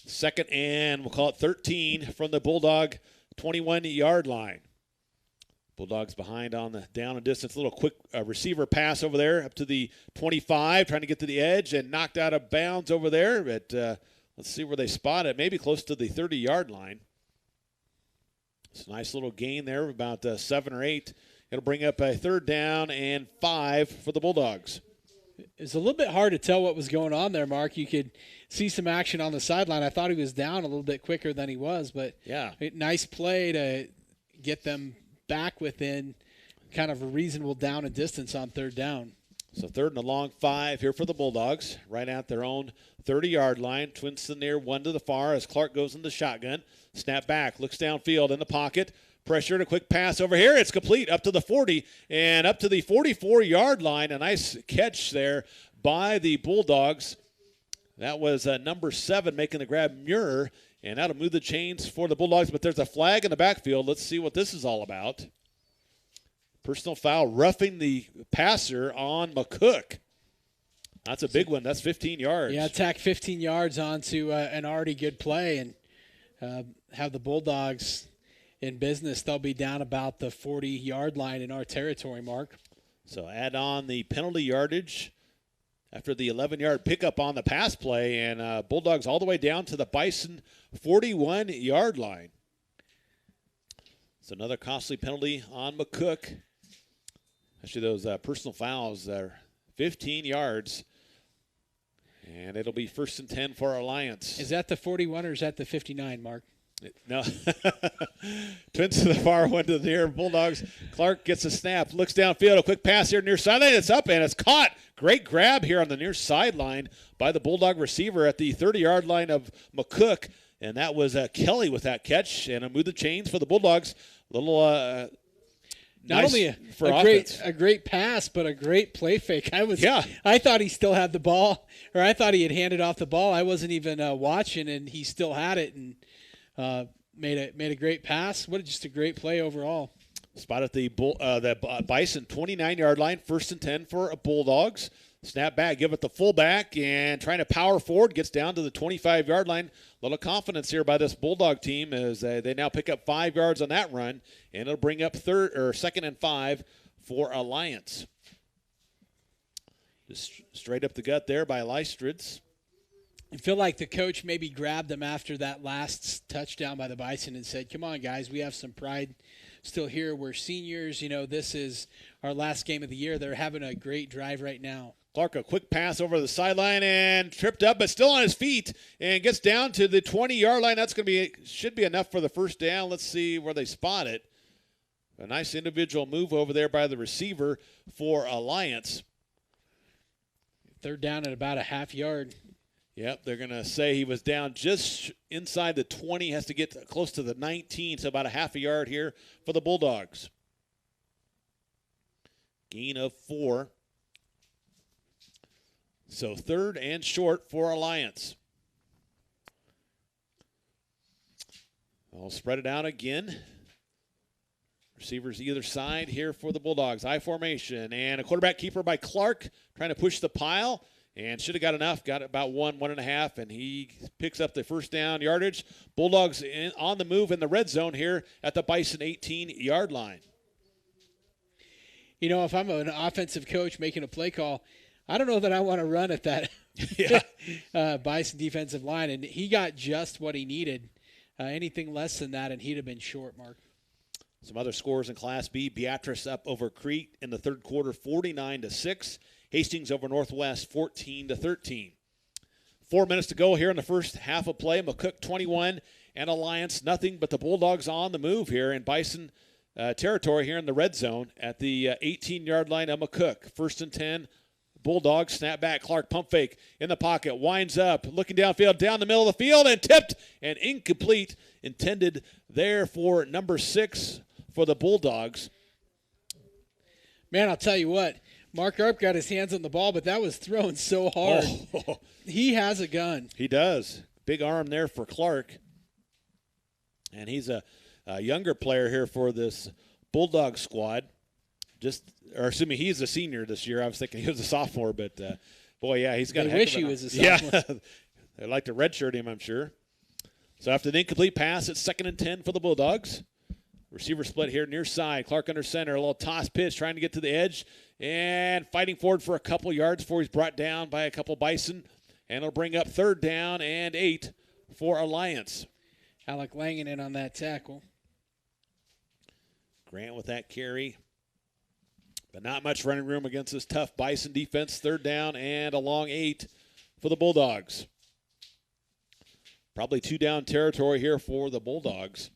S1: 2nd and we'll call it 13 from the Bulldog 21-yard line. Bulldogs behind on the down and distance. A little quick receiver pass over there up to the 25, trying to get to the edge and knocked out of bounds over there. But let's see where they spot it. Maybe close to the 30-yard line. It's a nice little gain there, about 7 or 8. It'll bring up a 3rd down and 5 for the Bulldogs.
S2: It's a little bit hard to tell what was going on there, Mark. You could see some action on the sideline. I thought he was down a little bit quicker than he was, but
S1: yeah,
S2: nice play to get them back within kind of a reasonable down and distance on 3rd down.
S1: So 3rd and a long 5 here for the Bulldogs, right at their own 30-yard line. Twins to the near, one to the far as Clark goes in the shotgun. Snap back, looks downfield in the pocket. Pressure and a quick pass over here. It's complete up to the 40 and up to the 44-yard line. A nice catch there by the Bulldogs. That was number 7 making the grab, Muir, and that'll move the chains for the Bulldogs. But there's a flag in the backfield. Let's see what this is all about. Personal foul, roughing the passer on McCook. That's a big one. That's 15 yards.
S2: Yeah, tack 15 yards onto an already good play and have the Bulldogs in business. They'll be down about the 40-yard line in our territory, Mark.
S1: So add on the penalty yardage after the 11-yard pickup on the pass play, and Bulldogs all the way down to the Bison 41-yard line. So another costly penalty on McCook. Actually, those personal fouls are 15 yards, and it'll be 1st and 10 for Alliance.
S2: Is that the 41 or is that the 59, Mark?
S1: No. Twins to the far one to the near Bulldogs. Clark gets a snap, looks downfield, a quick pass here near sideline. It's up and it's caught. Great grab here on the near sideline by the Bulldog receiver at the 30-yard line of McCook. And that was Kelly with that catch. And move the chains for the Bulldogs. Little
S2: not
S1: nice
S2: only
S1: for
S2: a great pass, but a great play fake. I thought he still had the ball, or I thought he had handed off the ball. I wasn't even watching, and he still had it and made a great pass. Just a great play overall.
S1: Spot at the Bison 29-yard line, 1st and 10 for Bulldogs. Snap back, give it the fullback, and trying to power forward, gets down to the 25-yard line. A little confidence here by this Bulldog team as they now pick up 5 yards on that run, and it'll bring up 2nd and 5 for Alliance. Just straight up the gut there by Lystrid's.
S2: I feel like the coach maybe grabbed them after that last touchdown by the Bison and said, come on, guys, we have some pride still here. We're seniors. This is our last game of the year. They're having a great drive right now.
S1: Clark, a quick pass over the sideline and tripped up, but still on his feet and gets down to the 20-yard line. That's should be enough for the first down. Let's see where they spot it. A nice individual move over there by the receiver for Alliance.
S2: 3rd down at about a half yard.
S1: Yep, they're going to say he was down just inside the 20, has to get close to the 19, so about a half a yard here for the Bulldogs. Gain of 4. So 3rd and short for Alliance. I'll spread it out again. Receivers either side here for the Bulldogs. I formation and a quarterback keeper by Clark trying to push the pile. And should have got enough. Got about 1.5, and he picks up the 1st down yardage. Bulldogs on the move in the red zone here at the Bison 18-yard line.
S2: If I'm an offensive coach making a play call, I don't know that I want to run at that Bison defensive line. And he got just what he needed. Anything less than that, and he'd have been short, Mark.
S1: Some other scores in Class B. Beatrice up over Crete in the 3rd quarter, 49-6. Hastings over Northwest, 14-13. 4 minutes to go here in the first half of play. McCook 21 and Alliance nothing but the Bulldogs on the move here in Bison territory here in the red zone at the 18-yard line of McCook. 1st and 10, Bulldogs. Snap back. Clark pump fake in the pocket. Winds up, looking downfield, down the middle of the field, and tipped and incomplete. Intended there for number 6 for the Bulldogs.
S2: Man, I'll tell you what. Mark Arp got his hands on the ball, but that was thrown so hard. Oh. He has a gun.
S1: He does. Big arm there for Clark. And he's a younger player here for this Bulldog squad. He's a senior this year. I was thinking he was a sophomore, but boy, yeah, he's got.
S2: I wish he was a sophomore.
S1: Yeah, they'd like to redshirt him, I'm sure. So after the incomplete pass, it's 2nd and 10 for the Bulldogs. Receiver split here near side. Clark under center. A little toss pitch trying to get to the edge. And fighting forward for a couple yards before he's brought down by a couple Bison. And it'll bring up 3rd down and 8 for Alliance.
S2: Alec Langen in on that tackle.
S1: Grant with that carry. But not much running room against this tough Bison defense. 3rd down and a long 8 for the Bulldogs. Probably 2-down territory here for the Bulldogs.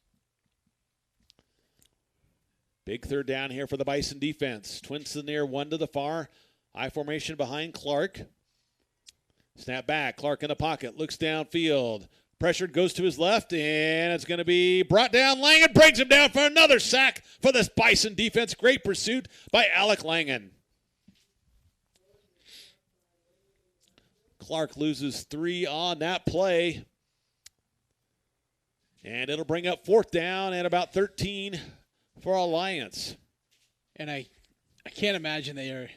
S1: Big 3rd down here for the Bison defense. Twins to the near, 1 to the far. I formation behind Clark. Snap back. Clark in the pocket. Looks downfield. Pressured, goes to his left, and it's going to be brought down. Langen brings him down for another sack for this Bison defense. Great pursuit by Alec Langen. Clark loses 3 on that play. And it'll bring up 4th down and about 13 for Alliance.
S2: And I can't imagine they are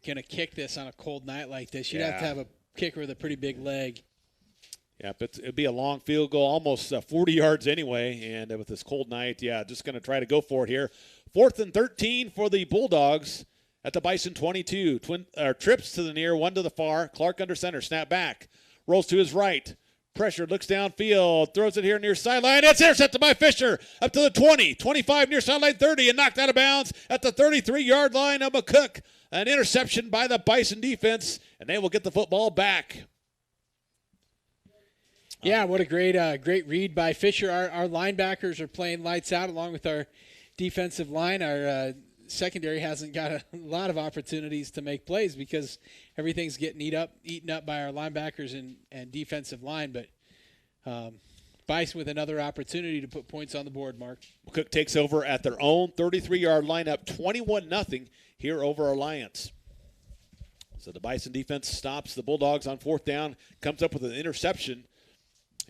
S2: going to kick this on a cold night like this. You'd have to have a kicker with a pretty big leg.
S1: Yeah, but it'd be a long field goal, almost 40 yards anyway. And with this cold night, just going to try to go for it here. 4th and 13 for the Bulldogs at the Bison 22. Trips to the near, 1 to the far. Clark under center, snap back. Rolls to his right. Pressure, looks downfield, throws it here near sideline. It's intercepted by Fisher up to the 20, 25 near sideline 30, and knocked out of bounds at the 33-yard line of McCook. An interception by the Bison defense, and they will get the football back.
S2: Yeah, what a great read by Fisher. Our linebackers are playing lights out along with our defensive line. Our secondary hasn't got a lot of opportunities to make plays because everything's getting eaten up by our linebackers and defensive line. But Bison with another opportunity to put points on the board, Mark.
S1: McCook takes over at their own 33-yard line, up 21-0 here over Alliance. So the Bison defense stops the Bulldogs on 4th down, comes up with an interception,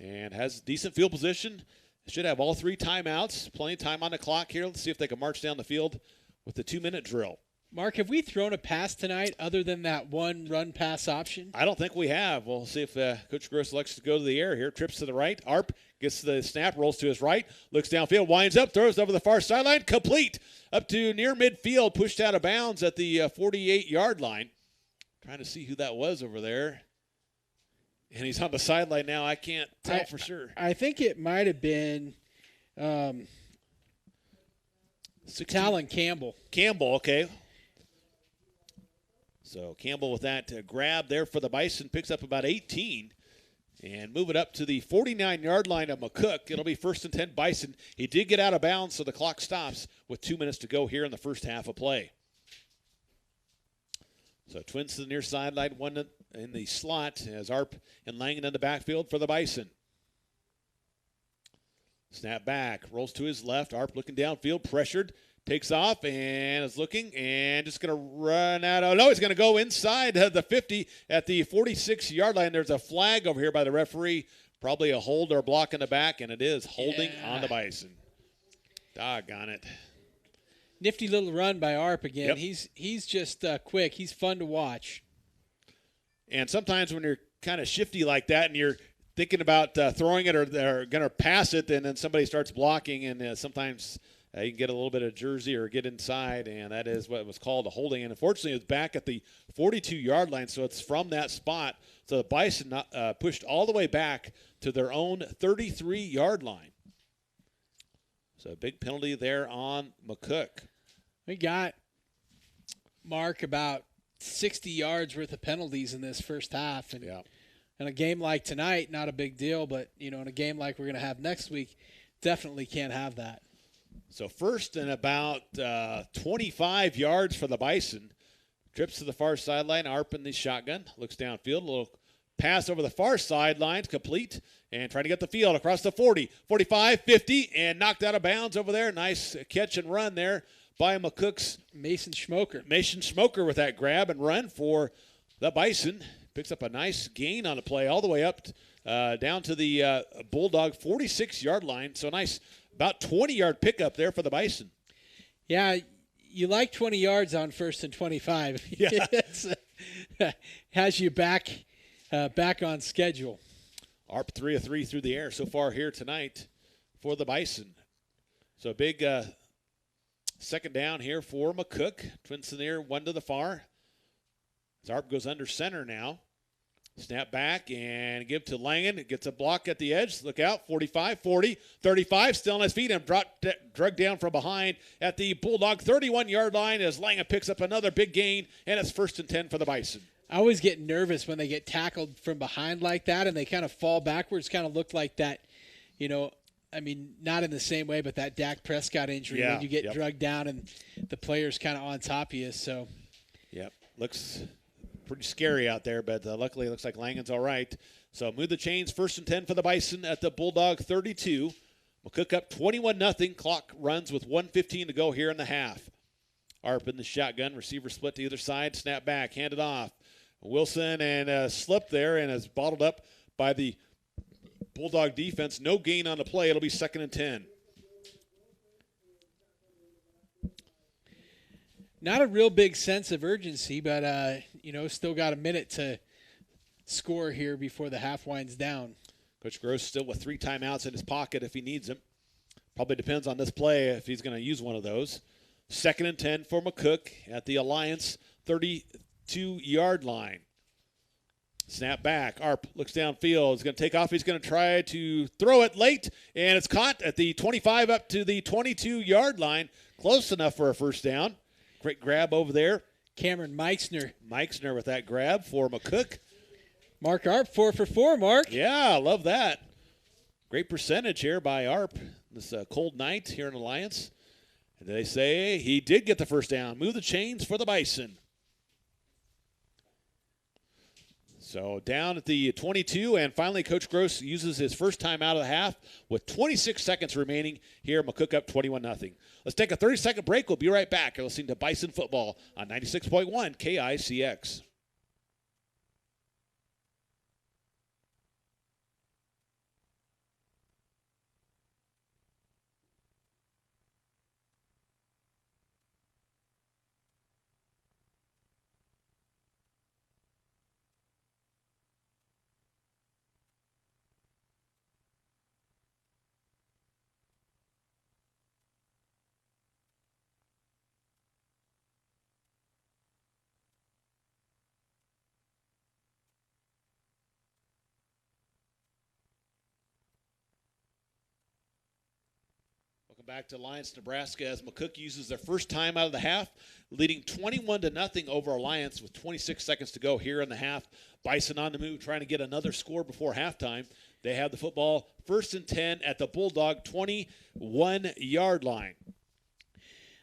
S1: and has decent field position. Should have all 3 timeouts, plenty of time on the clock here. Let's see if they can march down the field with the 2-minute drill.
S2: Mark, have we thrown a pass tonight other than that one run-pass option?
S1: I don't think we have. We'll see if Coach Gross elects to go to the air here. Trips to the right. Arp gets the snap, rolls to his right, looks downfield, winds up, throws over the far sideline, complete up to near midfield, pushed out of bounds at the 48-yard line. Trying to see who that was over there. And he's on the sideline now. I can't tell for sure.
S2: I think it might have been Talon Campbell.
S1: Campbell, okay. So Campbell with that grab there for the Bison, picks up about 18 and move it up to the 49-yard line of McCook. It'll be 1st and 10 Bison. He did get out of bounds, so the clock stops with 2 minutes to go here in the first half of play. So Twins to the near sideline, 1 in the slot as Arp and Langen in the backfield for the Bison. Snap back, rolls to his left. Arp looking downfield, pressured, takes off and is looking and just going to run out. Oh, no, he's going to go inside the 50 at the 46-yard line. There's a flag over here by the referee, probably a hold or block in the back, and it is holding on the Bison. Doggone it.
S2: Nifty little run by Arp again.
S1: Yep.
S2: He's just quick. He's fun to watch.
S1: And sometimes when you're kind of shifty like that and you're thinking about throwing it or they're going to pass it, and then somebody starts blocking, and sometimes you can get a little bit of jersey or get inside, and that is what was called a holding. And unfortunately, it's back at the 42-yard line, so it's from that spot. So the Bison pushed all the way back to their own 33-yard line. So a big penalty there on McCook.
S2: We got, Mark, about 60 yards worth of penalties in this first half. And in a game like tonight, not a big deal, but, in a game like we're going to have next week, definitely can't have that.
S1: So first and about 25 yards for the Bison. Trips to the far sideline, Arp in the shotgun. Looks downfield, a little pass over the far sideline, complete, and trying to get the field across the 40, 45, 50, and knocked out of bounds over there. Nice catch and run there by McCook's
S2: Mason Schmoker.
S1: Mason Schmoker with that grab and run for the Bison. Picks up a nice gain on the play all the way up down to the Bulldog 46-yard line. So nice about 20-yard pickup there for the Bison.
S2: Yeah, you like 20 yards on 1st and 25.
S1: Yeah.
S2: Has you back on schedule.
S1: Arp 3 of 3 through the air so far here tonight for the Bison. So a big second down here for McCook. Twins in the air, 1 to the far. As Arp goes under center now. Snap back and give to Langen. It gets a block at the edge. Look out. 45, 40, 35. Still on his feet and drugged down from behind at the Bulldog 31-yard line as Langen picks up another big gain, and it's 1st and 10 for the Bison.
S2: I always get nervous when they get tackled from behind like that and they kind of fall backwards. Kind of look like that, not in the same way, but that Dak Prescott injury when you get drugged down and the player's kind of on top of you. So,
S1: looks pretty scary out there, but luckily it looks like Langen's all right. So move the chains, 1st and 10 for the Bison at the Bulldog 32. McCook up 21-0. Clock runs with 1:15 to go here in the half. Arp in the shotgun. Receiver split to either side. Snap back. Hand it off. Wilson and slipped there and is bottled up by the Bulldog defense. No gain on the play. It'll be 2nd and 10.
S2: Not a real big sense of urgency, but, still got a minute to score here before the half winds down.
S1: Coach Gross still with 3 timeouts in his pocket if he needs them. Probably depends on this play if he's going to use one of those. 2nd and 10 for McCook at the Alliance 32-yard line. Snap back. Arp looks downfield. He's going to take off. He's going to try to throw it late, and it's caught at the 25 up to the 22-yard line. Close enough for a first down. Great grab over there.
S2: Cameron Meixner
S1: with that grab for McCook.
S2: Mark Arp, 4 for 4, Mark.
S1: Yeah, I love that. Great percentage here by Arp this cold night here in Alliance. And they say he did get the first down. Move the chains for the Bison. So down at the 22, and finally Coach Gross uses his first time out of the half with 26 seconds remaining here. McCook up 21-0. Let's take a 30-second break. We'll be right back. You're listening to Bison Football on 96.1 KICX. Welcome back to Alliance, Nebraska, as McCook uses their first time out of the half, leading 21-0 over Alliance with 26 seconds to go here in the half. Bison on the move, trying to get another score before halftime. They have the football 1st and 10 at the Bulldog 21-yard line.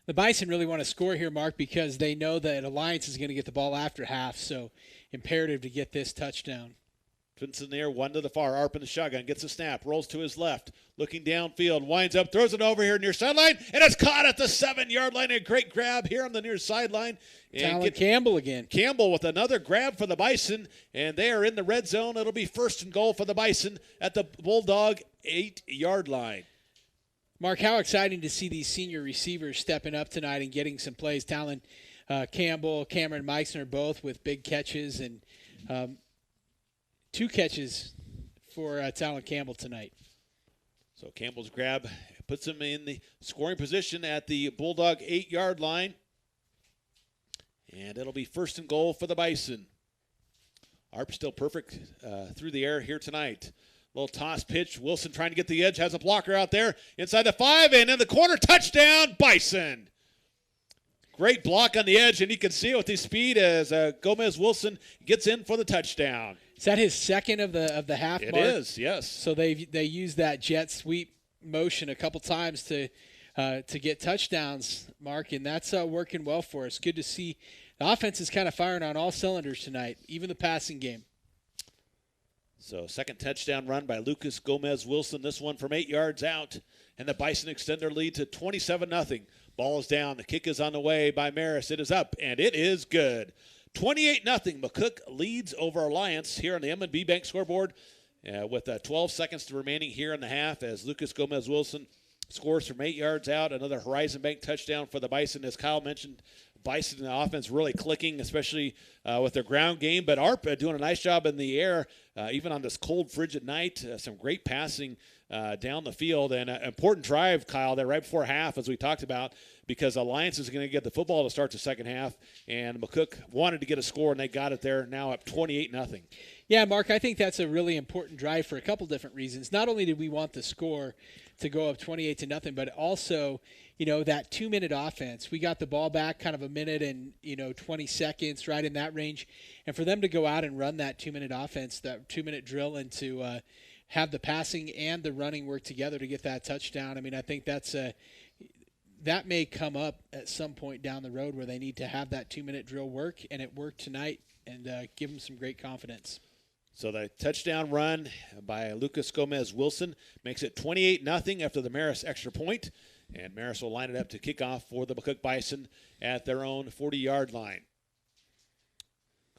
S2: The Bison really want to score here, Mark, because they know that Alliance is going to get the ball after half, so imperative to get this touchdown.
S1: Twins in there, one to the far. Arp in the shotgun, gets a snap, rolls to his left, looking downfield, winds up, throws it over here near sideline, and it's caught at the 7-yard line. A great grab here on the near sideline.
S2: And Campbell again.
S1: Campbell with another grab for the Bison, and they are in the red zone. It'll be 1st and goal for the Bison at the Bulldog 8-yard line.
S2: Mark, how exciting to see these senior receivers stepping up tonight and getting some plays. Talon Campbell, Cameron Meixner, both with big catches, and 2 catches for Talon Campbell tonight.
S1: So Campbell's grab puts him in the scoring position at the Bulldog 8-yard line. And it'll be 1st and goal for the Bison. Arp still perfect through the air here tonight. Little toss pitch. Wilson trying to get the edge. Has a blocker out there inside the 5. And in the corner, touchdown, Bison. Great block on the edge. And you can see it with his speed as Gomez Wilson gets in for the touchdown.
S2: Is that his second of the half, Mark?
S1: It is, yes.
S2: So they use that jet sweep motion a couple times to get touchdowns, Mark, and that's working well for us. Good to see the offense is kind of firing on all cylinders tonight, even the passing game.
S1: So second touchdown run by Lucas Gomez Wilson. This one from 8 yards out, and the Bison extend their lead to 27-0. Ball is down. The kick is on the way by Maris. It is up, and it is good. 28-0. McCook leads over Alliance here on the M&B Bank scoreboard with 12 seconds remaining here in the half as Lucas Gomez Wilson scores from 8 yards out. Another Horizon Bank touchdown for the Bison. As Kyle mentioned, Bison in the offense really clicking, especially with their ground game. But Arp doing a nice job in the air, even on this cold, frigid night. Some great passing down the field. And an important drive, Kyle, there right before half, as we talked about, because Alliance is going to get the football to start the second half. And McCook wanted to get a score, and they got it there, now up 28-0.
S2: Yeah, Mark, I think that's a really important drive for a couple different reasons. Not only did we want the score to go up 28-0, but also, that 2-minute offense. We got the ball back kind of a minute and, 20 seconds, right in that range. And for them to go out and run that 2-minute offense, that 2-minute drill, and to have the passing and the running work together to get that touchdown, I mean, I think that may come up at some point down the road where they need to have that 2-minute drill work, and it worked tonight, and give them some great confidence.
S1: So the touchdown run by Lucas Gomez Wilson makes it 28-0 after the Maris extra point, and Maris will line it up to kick off for the McCook Bison at their own 40-yard line.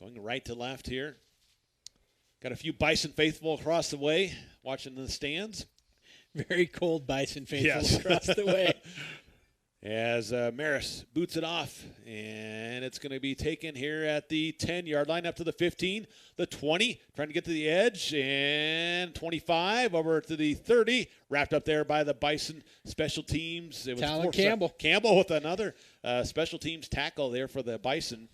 S1: Going right to left here. Got a few Bison faithful across the way watching the stands.
S2: Very cold Bison faithful
S1: Yes.
S2: across the way.
S1: As Maris boots it off, and it's going to be taken here at the 10-yard line up to the 15, the 20, trying to get to the edge, and 25 over to the 30, wrapped up there by the Bison special teams. It was
S2: Talon Campbell.
S1: Campbell with another special teams tackle there for the Bison,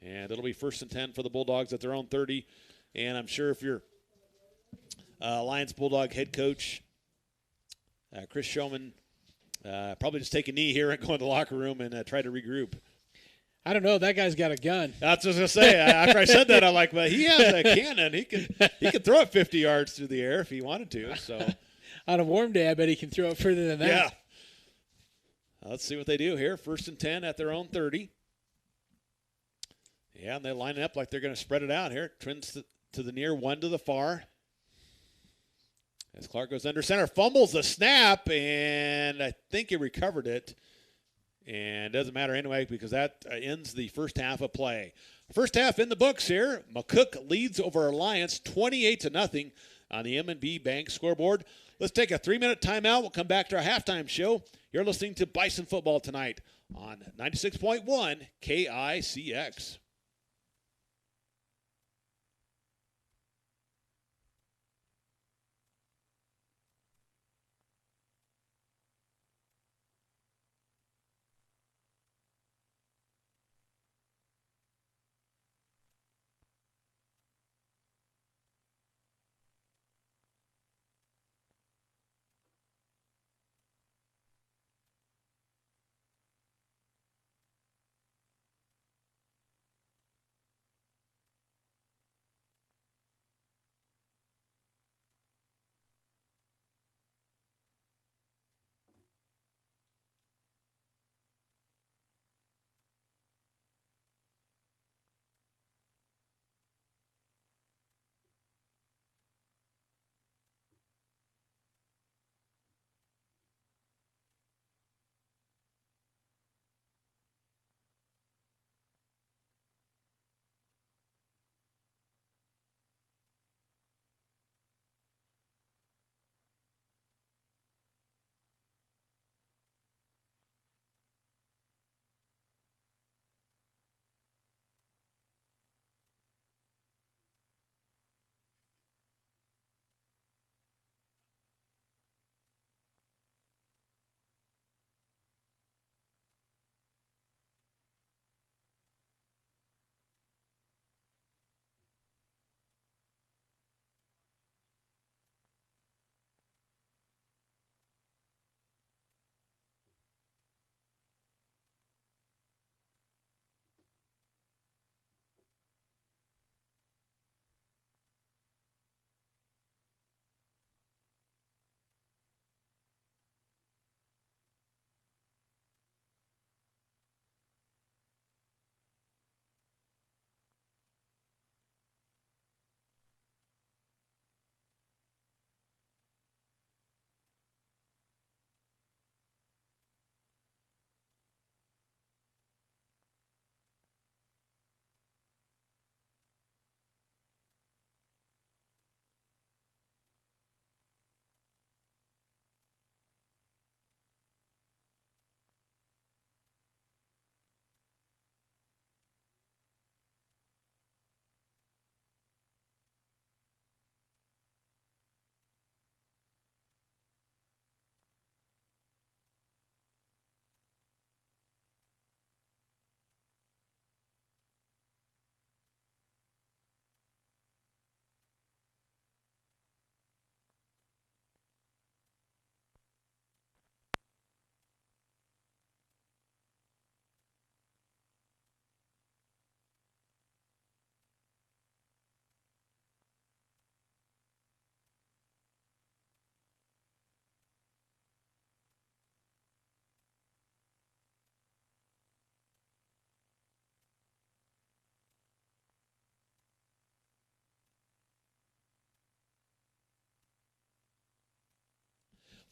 S1: and it'll be 1st and 10 for the Bulldogs at their own 30, and I'm sure if you're Lions Bulldog head coach Chris Showman, probably just take a knee here and go in the locker room and try to regroup.
S2: I don't know. That guy's got a gun.
S1: That's what I was going to say. After I said that, I'm like, well, he has a cannon. He can throw it 50 yards through the air if he wanted to. So
S2: on a warm day, I bet he can throw it further than that.
S1: Yeah. Let's see what they do here. 1st and 10 at their own 30. Yeah, and they line it up like they're going to spread it out here. Twins to the near, one to the far. As Clark goes under center, fumbles the snap, and I think he recovered it. And it doesn't matter anyway because that ends the first half of play. First half in the books here. McCook leads over Alliance 28-0 on the M&B Bank scoreboard. Let's take a 3-minute timeout. We'll come back to our halftime show. You're listening to Bison Football tonight on 96.1 KICX.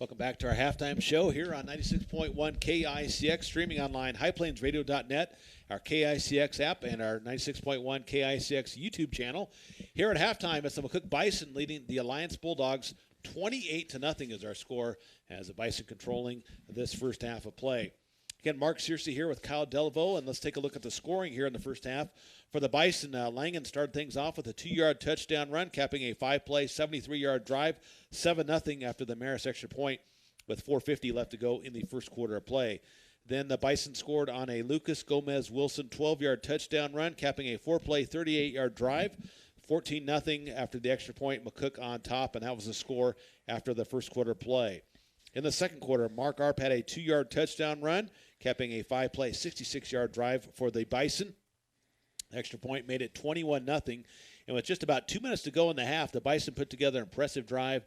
S1: Welcome back to our halftime show here on 96.1 KICX, streaming online, highplainsradio.net, our KICX app, and our 96.1 KICX YouTube channel. Here at halftime, it's the McCook Bison leading the Alliance Bulldogs 28-0 is our score, as the Bison controlling this first half of play. Again, Mark Searcy here with Kyle Delvaux, and let's take a look at the scoring here in the first half. For the Bison, Langen started things off with a 2-yard touchdown run, capping a 5-play, 73-yard drive, 7-0 after the Marist extra point with 4:50 left to go in the first quarter of play. Then the Bison scored on a Lucas Gomez-Wilson 12-yard touchdown run, capping a 4-play, 38-yard drive, 14-0 after the extra point. McCook on top, and that was the score after the first quarter play. In the second quarter, Mark Arp had a 2-yard touchdown run, capping a 5-play, 66-yard drive for the Bison. Extra point made it 21-0. And with just about 2 minutes to go in the half, the Bison put together an impressive drive,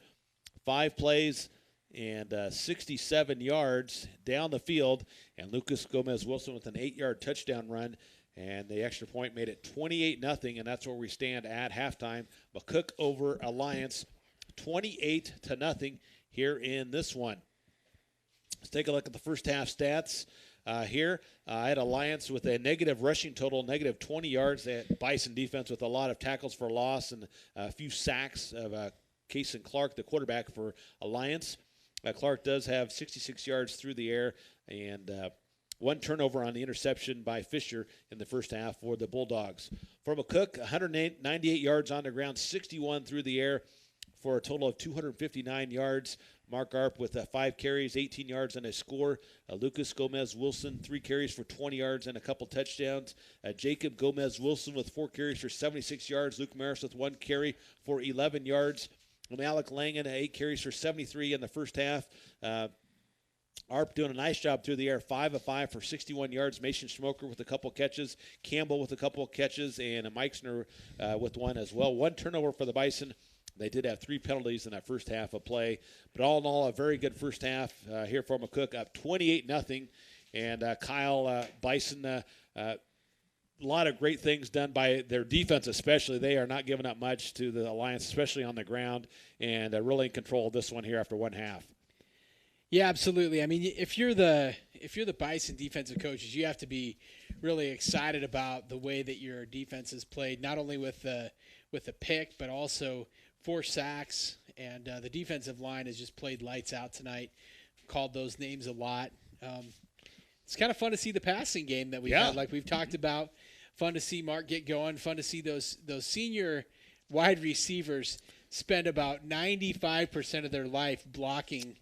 S1: 5 plays and 67 yards down the field. And Lucas Gomez-Wilson with an 8-yard touchdown run. And the extra point made it 28-0, and that's where we stand at halftime. McCook over Alliance, 28-0 here in this one. Let's take a look at the first half stats here. I had Alliance with a negative rushing total, negative 20 yards. They had Bison defense with a lot of tackles for loss and a few sacks of Case and Clark, the quarterback for Alliance. Clark does have 66 yards through the air and 1 turnover on the interception by Fisher in the first half for the Bulldogs. For McCook, 198 yards on the ground, 61 through the air for a total of 259 yards. Mark Arp with 5 carries, 18 yards and a score. Lucas Gomez-Wilson, 3 carries for 20 yards and a couple touchdowns. Jacob Gomez-Wilson with 4 carries for 76 yards. Luke Maris with 1 carry for 11 yards. And Alec Langen, 8 carries for 73 in the first half. Arp doing a nice job through the air, 5 of 5 for 61 yards. Mason Schmoker with a couple catches. Campbell with a couple catches. And Meixner with 1 as well. 1 turnover for the Bison. They did have 3 penalties in that first half of play. But all in all, a very good first half here for McCook, up 28-0. And Kyle, Bison, a lot of great things done by their defense especially. They are not giving up much to the Alliance, especially on the ground, and really in control of this one here after one half.
S2: Yeah, absolutely. I mean, if you're the Bison defensive coaches, you have to be really excited about the way that your defense has played, not only with the pick, but also 4 sacks, and the defensive line has just played lights out tonight. Called those names a lot. It's kind of fun to see the passing game that we've had, like we've talked about. Fun to see Mark get going. Fun to see those senior wide receivers spend about 95% of their life blocking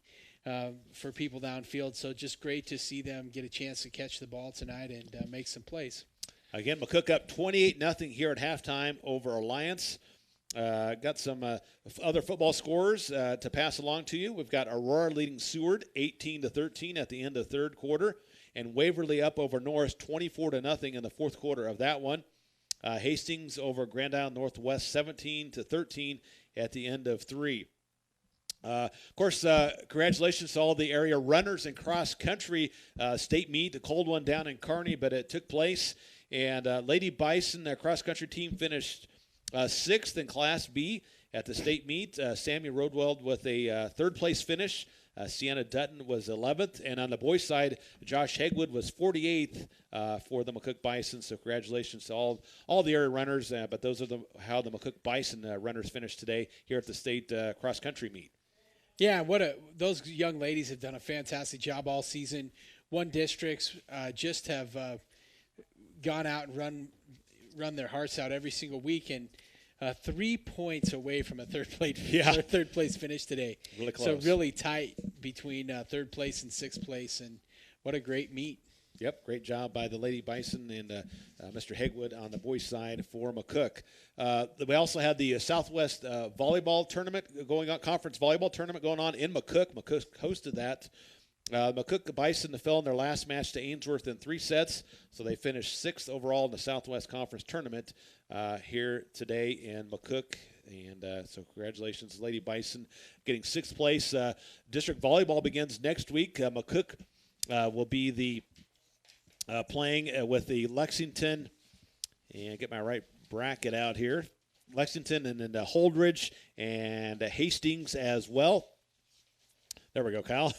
S2: for people downfield. So just great to see them get a chance to catch the ball tonight and make some plays.
S1: Again, McCook up 28-0 here at halftime over Alliance. Got some other football scores to pass along to you. We've got Aurora leading Seward 18-13 at the end of third quarter, and Waverly up over Norris 24-0 in the fourth quarter of that one. Hastings over Grand Island Northwest 17-13 at the end of 3. Of course, congratulations to all the area runners in cross country state meet. A cold one down in Kearney, but it took place. And Lady Bison, their cross country team, finished 6th in Class B at the state meet. Sammy Rodwell with a third place finish. Sienna Dutton was 11th. And on the boys' side, Josh Hegwood was 48th for the McCook Bison. So congratulations to all the area runners. But those are how the McCook Bison runners finished today here at the state cross country meet.
S2: Yeah, those young ladies have done a fantastic job all season. One districts just have gone out and run their hearts out every single week, and 3 points away from a third place finish today.
S1: Really close.
S2: So really tight between third place and sixth place, and what a great meet.
S1: Yep, great job by the Lady Bison and Mr. Hegwood on the boys' side for McCook. We also had the Southwest volleyball tournament going on, conference volleyball tournament going on in McCook. McCook hosted that. McCook Bison fell in their last match to Ainsworth in 3 sets, so they finished 6th overall in the Southwest Conference tournament here today in McCook. And so congratulations, Lady Bison, getting 6th place. District volleyball begins next week. McCook will be the playing with the Lexington, and get my right bracket out here, Lexington and then Holdridge and Hastings as well. There we go, Kyle.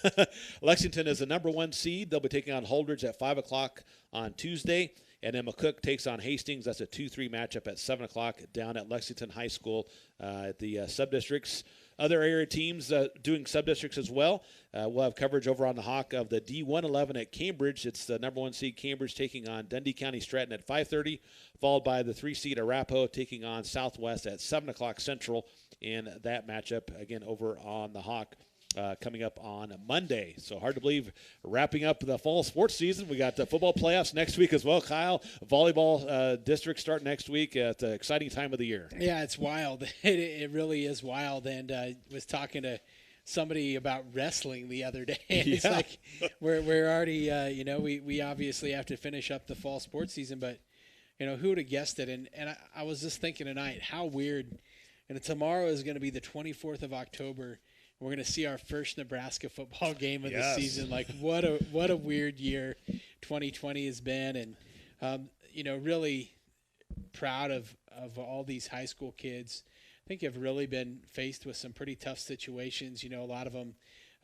S1: Lexington is the number 1 seed. They'll be taking on Holdridge at 5 o'clock on Tuesday. And then McCook takes on Hastings. That's a 2-3 matchup at 7 o'clock down at Lexington High School at the sub-districts. Other area teams doing sub-districts as well. We'll have coverage over on the Hawk of the D111 at Cambridge. It's the number 1 seed Cambridge taking on Dundee County Stratton at 5:30, followed by the 3 seed Arapahoe taking on Southwest at 7 o'clock Central in that matchup, again, over on the Hawk. Coming up on Monday. So hard to believe, wrapping up the fall sports season. We got the football playoffs next week as well, Kyle. Volleyball districts start next week. It's an exciting time of the year.
S2: Yeah, it's wild. It really is wild. And I was talking to somebody about wrestling the other day. It's like we're already, we obviously have to finish up the fall sports season, but, who would have guessed it? And I was just thinking tonight, how weird. And tomorrow is going to be the 24th of October. We're going to see our first Nebraska football game of the season. Like, what a weird year 2020 has been. And, really proud of all these high school kids. I think have really been faced with some pretty tough situations. A lot of them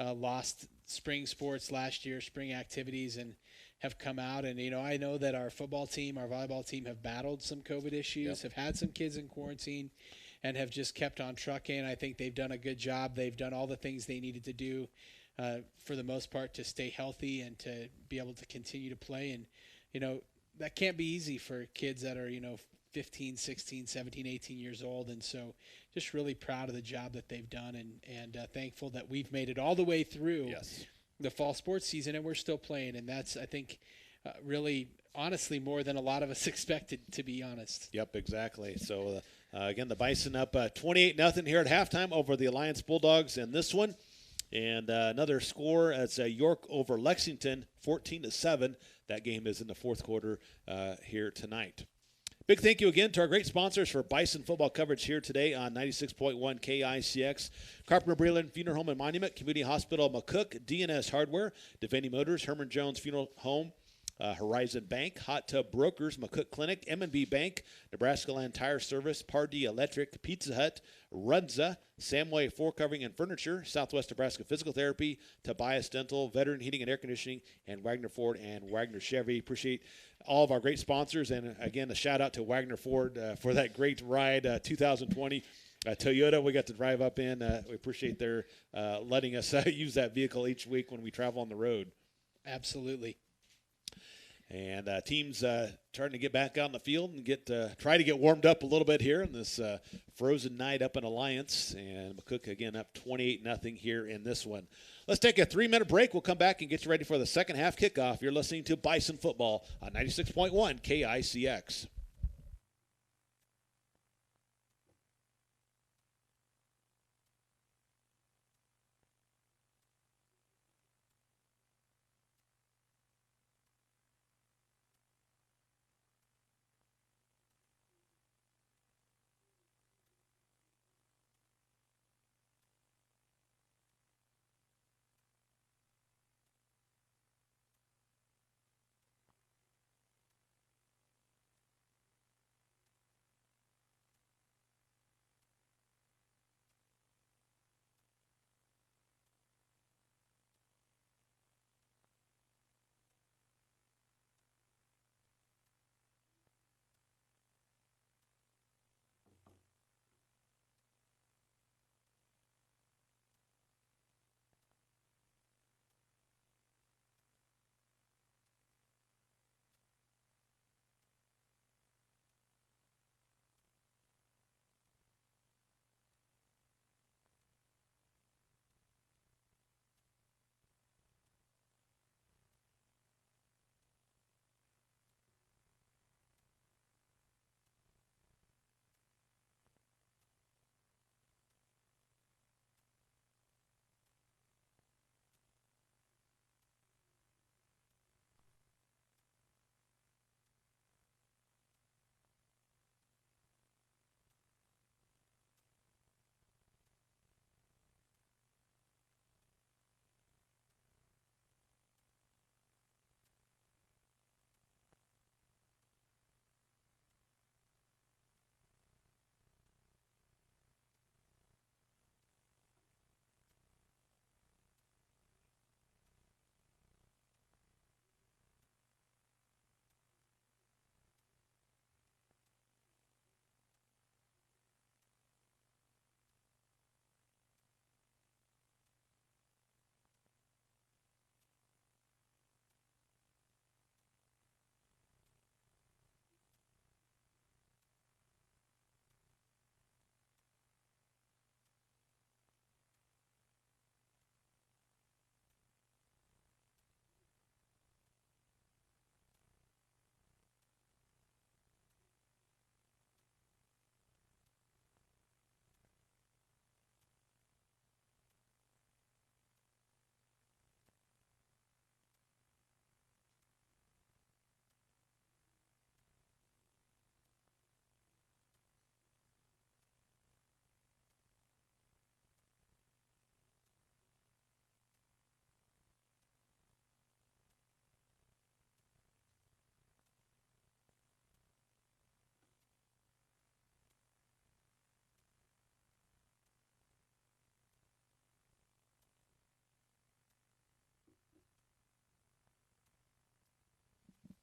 S2: lost spring sports last year, spring activities, and have come out. And, I know that our football team, our volleyball team have battled some COVID issues, have had some kids in quarantine, and have just kept on trucking. I think they've done a good job. They've done all the things they needed to do for the most part to stay healthy and to be able to continue to play. And, that can't be easy for kids that are, 15, 16, 17, 18 years old. And so just really proud of the job that they've done and thankful that we've made it all the way through the fall sports season and we're still playing. And that's, I think, really honestly more than a lot of us expected, to be honest.
S1: Yep, exactly. So, again, the Bison up 28-0 here at halftime over the Alliance Bulldogs in this one. And another score, it's York over Lexington, 14-7. That game is in the fourth quarter here tonight. Big thank you again to our great sponsors for Bison football coverage here today on 96.1 KICX. Carpenter Breland Funeral Home and Monument, Community Hospital McCook, DNS Hardware, Devaney Motors, Herman Jones Funeral Home, Horizon Bank, Hot Tub Brokers, McCook Clinic, M&B Bank, Nebraska Land Tire Service, Pardee Electric, Pizza Hut, Runza, Samway Floor Covering and Furniture, Southwest Nebraska Physical Therapy, Tobias Dental, Veteran Heating and Air Conditioning, and Wagner Ford and Wagner Chevy. Appreciate all of our great sponsors, and again, a shout out to Wagner Ford for that great ride, 2020. Toyota, we got to drive up in. We appreciate their letting us use that vehicle each week when we travel on the road.
S2: Absolutely.
S1: And teams trying to get back out in the field and try to get warmed up a little bit here in this frozen night up in Alliance. And McCook again up 28-0 here in this one. Let's take a 3-minute break. We'll come back and get you ready for the second half kickoff. You're listening to Bison Football on 96.1 KICX.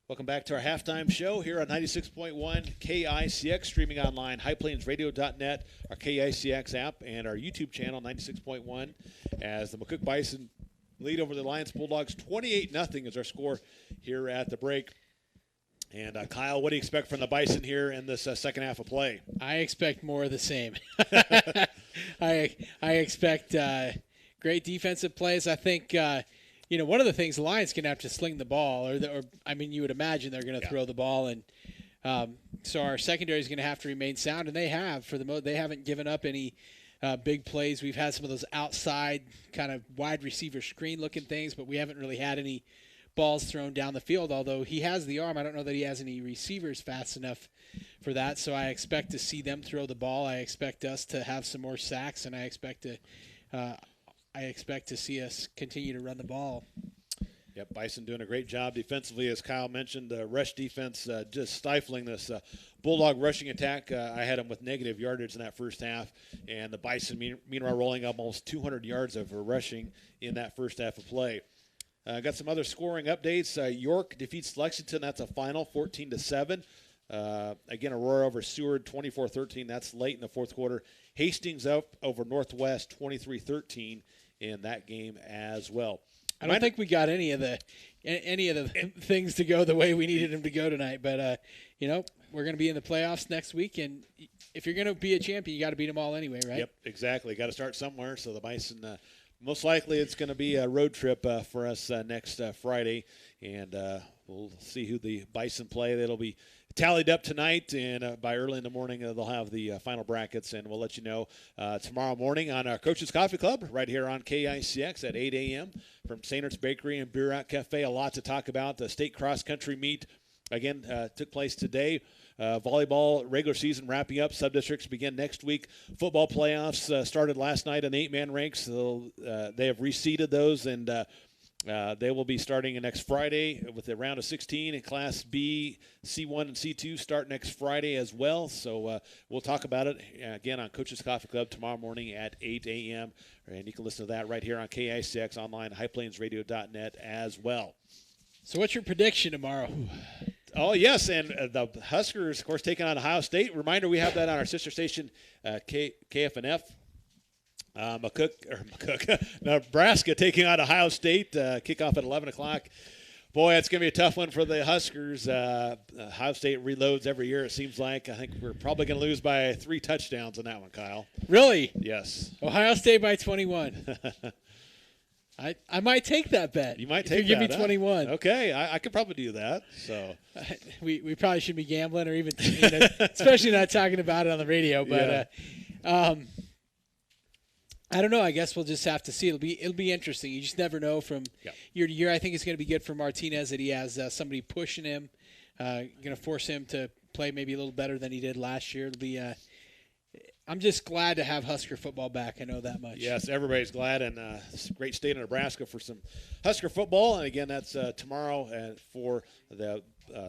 S1: Welcome back to our halftime show here on 96.1 KICX, streaming online, highplainsradio.net, our KICX app, and our YouTube channel, 96.1, as the McCook Bison lead over the Alliance Bulldogs. 28-0 is our score here at the break. And, Kyle, what do you expect from the Bison here in this second half of play?
S2: I expect more of the same. I expect great defensive plays. I think one of the things the Lions can have to sling the ball, you would imagine they're going to throw the ball, and so our secondary is going to have to remain sound, and they have they haven't given up any big plays. We've had some of those outside kind of wide receiver screen looking things, but we haven't really had any balls thrown down the field. Although he has the arm, I don't know that he has any receivers fast enough for that. So I expect to see them throw the ball. I expect us to have some more sacks, and I expect to see us continue to run the ball.
S1: Yep, Bison doing a great job defensively, as Kyle mentioned. The rush defense just stifling this Bulldog rushing attack. I had them with negative yardage in that first half, and the Bison, meanwhile, rolling up almost 200 yards of rushing in that first half of play. Got some other scoring updates. York defeats Lexington. That's a final, 14-7. Again, Aurora over Seward, 24-13. That's late in the fourth quarter. Hastings up over Northwest, 23-13 in that game as well.
S2: I don't think we got any of the things to go the way we needed them to go tonight. But we're going to be in the playoffs next week, and if you're going to be a champion, you got to beat them all anyway, right?
S1: Yep, exactly. Got to start somewhere. So the Bison, most likely, it's going to be a road trip for us next Friday, and we'll see who the Bison play. That'll be tallied up tonight, and by early in the morning, they'll have the final brackets, and we'll let you know tomorrow morning on our Coach's Coffee Club right here on KICX at 8 a.m. from Saintert's Bakery and Beer Out Cafe. A lot to talk about. The state cross-country meet, again, took place today. Volleyball regular season wrapping up. Sub-districts begin next week. Football playoffs started last night in 8-man ranks. So, they have reseeded those, and they will be starting next Friday with a round of 16 in Class B, C1, and C2 start next Friday as well. So we'll talk about it again on Coach's Coffee Club tomorrow morning at 8 a.m. And you can listen to that right here on KICX online, highplainsradio.net as well.
S2: So what's your prediction tomorrow?
S1: Oh, yes, and the Huskers, of course, taking on Ohio State. Reminder, we have that on our sister station, KFNF. Nebraska taking on Ohio State. Kickoff at 11 o'clock. Boy, it's going to be a tough one for the Huskers. Ohio State reloads every year, it seems like. I think we're probably going to lose by 3 touchdowns on that one, Kyle.
S2: Really?
S1: Yes.
S2: Ohio State by 21. I might take that bet.
S1: You might take
S2: that. Give me 21.
S1: Okay, I could probably do that. So
S2: we probably should be gambling, or even especially not talking about it on the radio. But I don't know. I guess we'll just have to see. It'll be interesting. You just never know from year to year. I think it's going to be good for Martinez that he has somebody pushing him, going to force him to play maybe a little better than he did last year. It'll be. I'm just glad to have Husker football back. I know that much.
S1: Yes, everybody's glad, and it's a great state of Nebraska for some Husker football. And again, that's tomorrow for the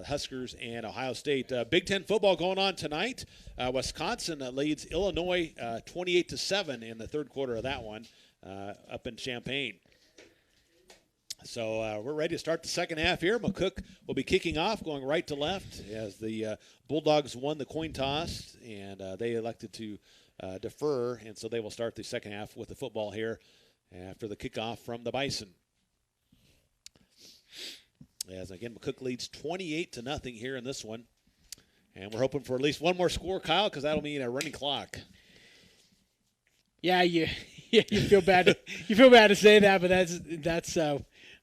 S1: Huskers and Ohio State. Big Ten football going on tonight. Wisconsin leads Illinois 28-7 in the third quarter of that one up in Champaign. So we're ready to start the second half here. McCook will be kicking off, going right to left, as the Bulldogs won the coin toss, and they elected to defer, and so they will start the second half with the football here after the kickoff from the Bison. As, again, McCook leads 28-0 here in this one, and we're hoping for at least one more score, Kyle, because that'll mean a running clock.
S2: Yeah, you feel bad. You feel bad to say that, but that's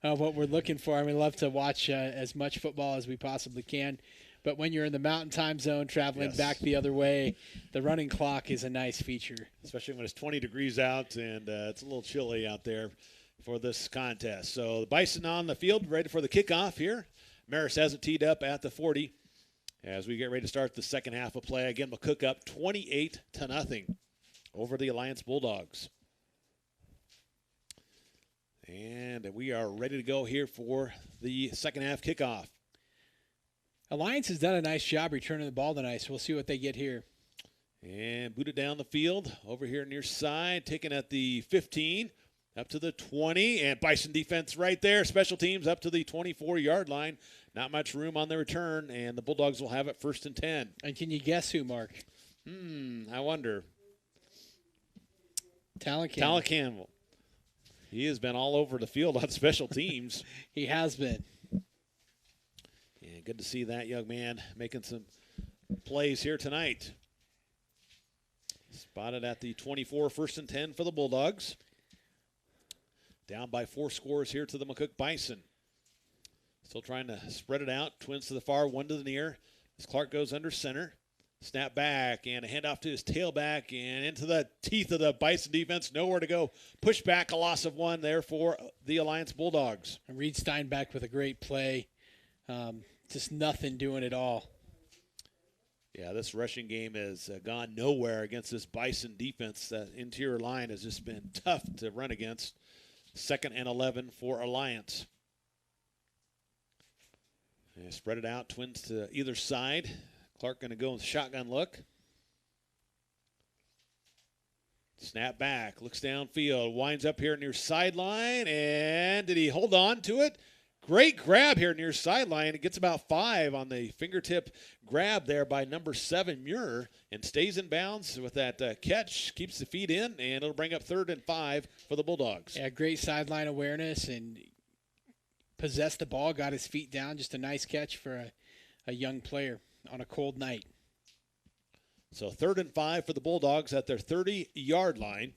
S2: what we're looking for. I mean, love to watch as much football as we possibly can. But when you're in the mountain time zone traveling back the other way, the running clock is a nice feature.
S1: Especially when it's 20 degrees out and it's a little chilly out there for this contest. So the Bison on the field, ready for the kickoff here. Maris has it teed up at the 40 as we get ready to start the second half of play. Again, McCook up 28-0 over the Alliance Bulldogs. And we are ready to go here for the second half kickoff.
S2: Alliance has done a nice job returning the ball tonight, so we'll see what they get here.
S1: And booted down the field over here near side, taken at the 15. up to the 20, and Bison defense right there. Special teams up to the 24-yard line. Not much room on the return, and the Bulldogs will have it 1st and 10.
S2: And can you guess who, Mark?
S1: I wonder.
S2: Talent
S1: Campbell. He has been all over the field on special teams.
S2: He has been.
S1: Yeah, good to see that young man making some plays here tonight. Spotted at the 24, 1st and 10 for the Bulldogs. Down by 4 scores here to the McCook Bison. Still trying to spread it out. Twins to the far, 1 to the near. As Clark goes under center. Snap back and a handoff to his tailback and into the teeth of the Bison defense. Nowhere to go. Push back, a loss of 1 there for the Alliance Bulldogs.
S2: And Reed Steinbeck with a great play. Just nothing doing it all.
S1: Yeah, this rushing game has gone nowhere against this Bison defense. That interior line has just been tough to run against. 2nd and 11 for Alliance. And spread it out. Twins to either side. Clark going to go with a shotgun look. Snap back, looks downfield, winds up here near sideline, and did he hold on to it? Great grab here near sideline. It gets about 5 on the fingertip grab there by number 7, Muir, and stays in bounds with that catch, keeps the feet in, and it'll bring up 3rd and 5 for the Bulldogs.
S2: Yeah, great sideline awareness and possessed the ball, got his feet down. Just a nice catch for a young player on a cold night.
S1: So 3rd and 5 for the Bulldogs at their 30-yard line.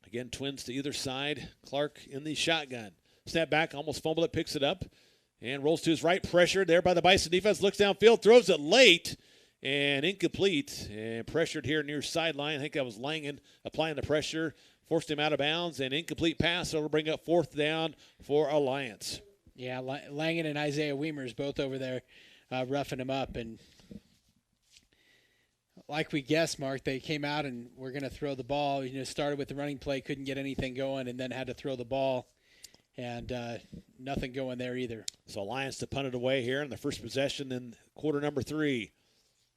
S1: Again, Twins to either side. Clark in the shotgun. Snap back, almost fumbled it, picks it up, and rolls to his right. Pressured there by the Bison defense. Looks downfield, throws it late, and incomplete. And pressured here near sideline. I think that was Langen applying the pressure. Forced him out of bounds, and incomplete pass. So it'll bring up 4th down for Alliance.
S2: Yeah, Langen and Isaiah Weimers both over there roughing him up. And like we guessed, Mark, they came out and were going to throw the ball. Started with the running play, couldn't get anything going, and then had to throw the ball. And nothing going there either. So
S1: Alliance to punt it away here in the first possession in quarter number 3.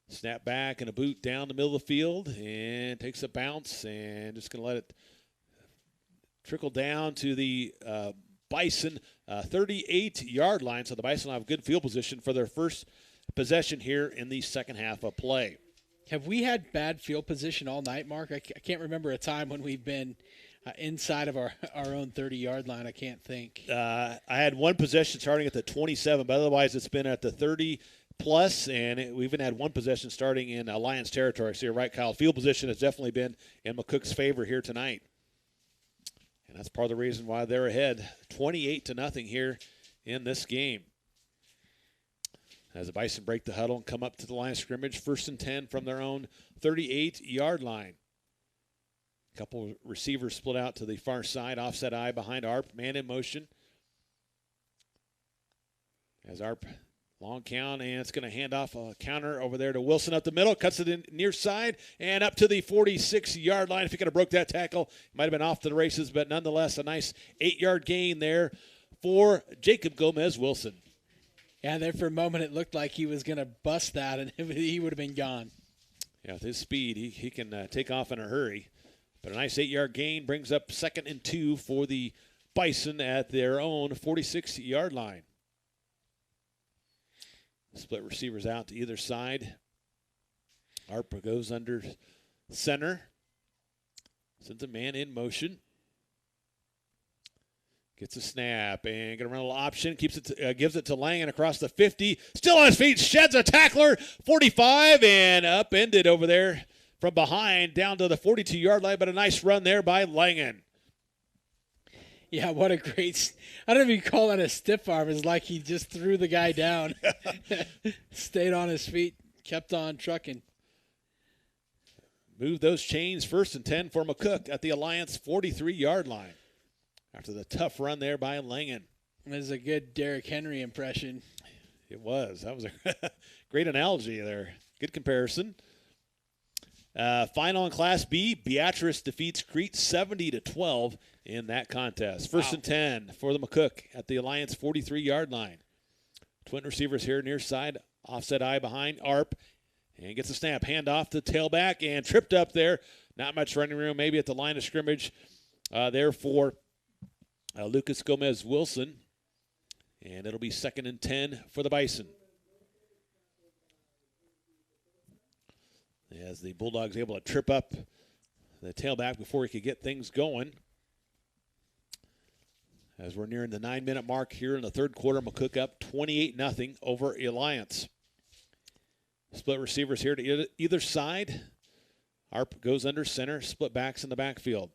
S1: Snap back and a boot down the middle of the field, and takes a bounce, and just going to let it trickle down to the Bison 38-yard line. So the Bison will have good field position for their first possession here in the second half of play.
S2: Have we had bad field position all night, Mark? I can't remember a time when we've been inside of our own 30-yard line. I can't think.
S1: I had one possession starting at the 27, but otherwise it's been at the 30-plus, and we even had one possession starting in Alliance territory. So you're right, Kyle. Field position has definitely been in McCook's favor here tonight. And that's part of the reason why they're ahead 28-0 here in this game. As the Bison break the huddle and come up to the line of scrimmage, 1st and 10 from their own 38-yard line. A couple receivers split out to the far side, offset eye behind Arp, man in motion. As Arp, long count, and it's going to hand off a counter over there to Wilson up the middle, cuts it in near side, and up to the 46-yard line. If he could have broke that tackle, might have been off to the races, but nonetheless, a nice 8-yard gain there for Jacob Gomez-Wilson.
S2: Yeah, there for a moment it looked like he was going to bust that, and he would have been gone.
S1: Yeah, with his speed, he can take off in a hurry. But a nice 8-yard gain brings up 2nd and 2 for the Bison at their own 46-yard line. Split receivers out to either side. Arp goes under center. Sends a man in motion. Gets a snap and going to run a little option. Keeps it, gives it to Langen across the 50. Still on his feet, sheds a tackler. 45 and upended over there from behind down to the 42-yard line. But a nice run there by Langen.
S2: Yeah, what a great – I don't even call that a stiff arm. It's like he just threw the guy down. Stayed on his feet, kept on trucking.
S1: Move those chains, 1st and 10 for McCook at the Alliance 43-yard line. After the tough run there by Langen.
S2: It was a good Derrick Henry impression.
S1: It was. That was a great analogy there. Good comparison. Final in Class B, Beatrice defeats Crete 70-12 in that contest. 1st and 10 for the McCook at the Alliance 43-yard line. Twin receivers here near side, offset eye behind Arp, and gets a snap. Hand off to tailback and tripped up there Not much running room, maybe at the line of scrimmage there for Lucas Gomez-Wilson. And it'll be 2nd and 10 for the Bison. As the Bulldogs able to trip up the tailback before he could get things going. As we're nearing the 9-minute mark here in the third quarter, McCook up 28-0 over Alliance. Split receivers here to either side. Arp goes under center, split backs in the backfield.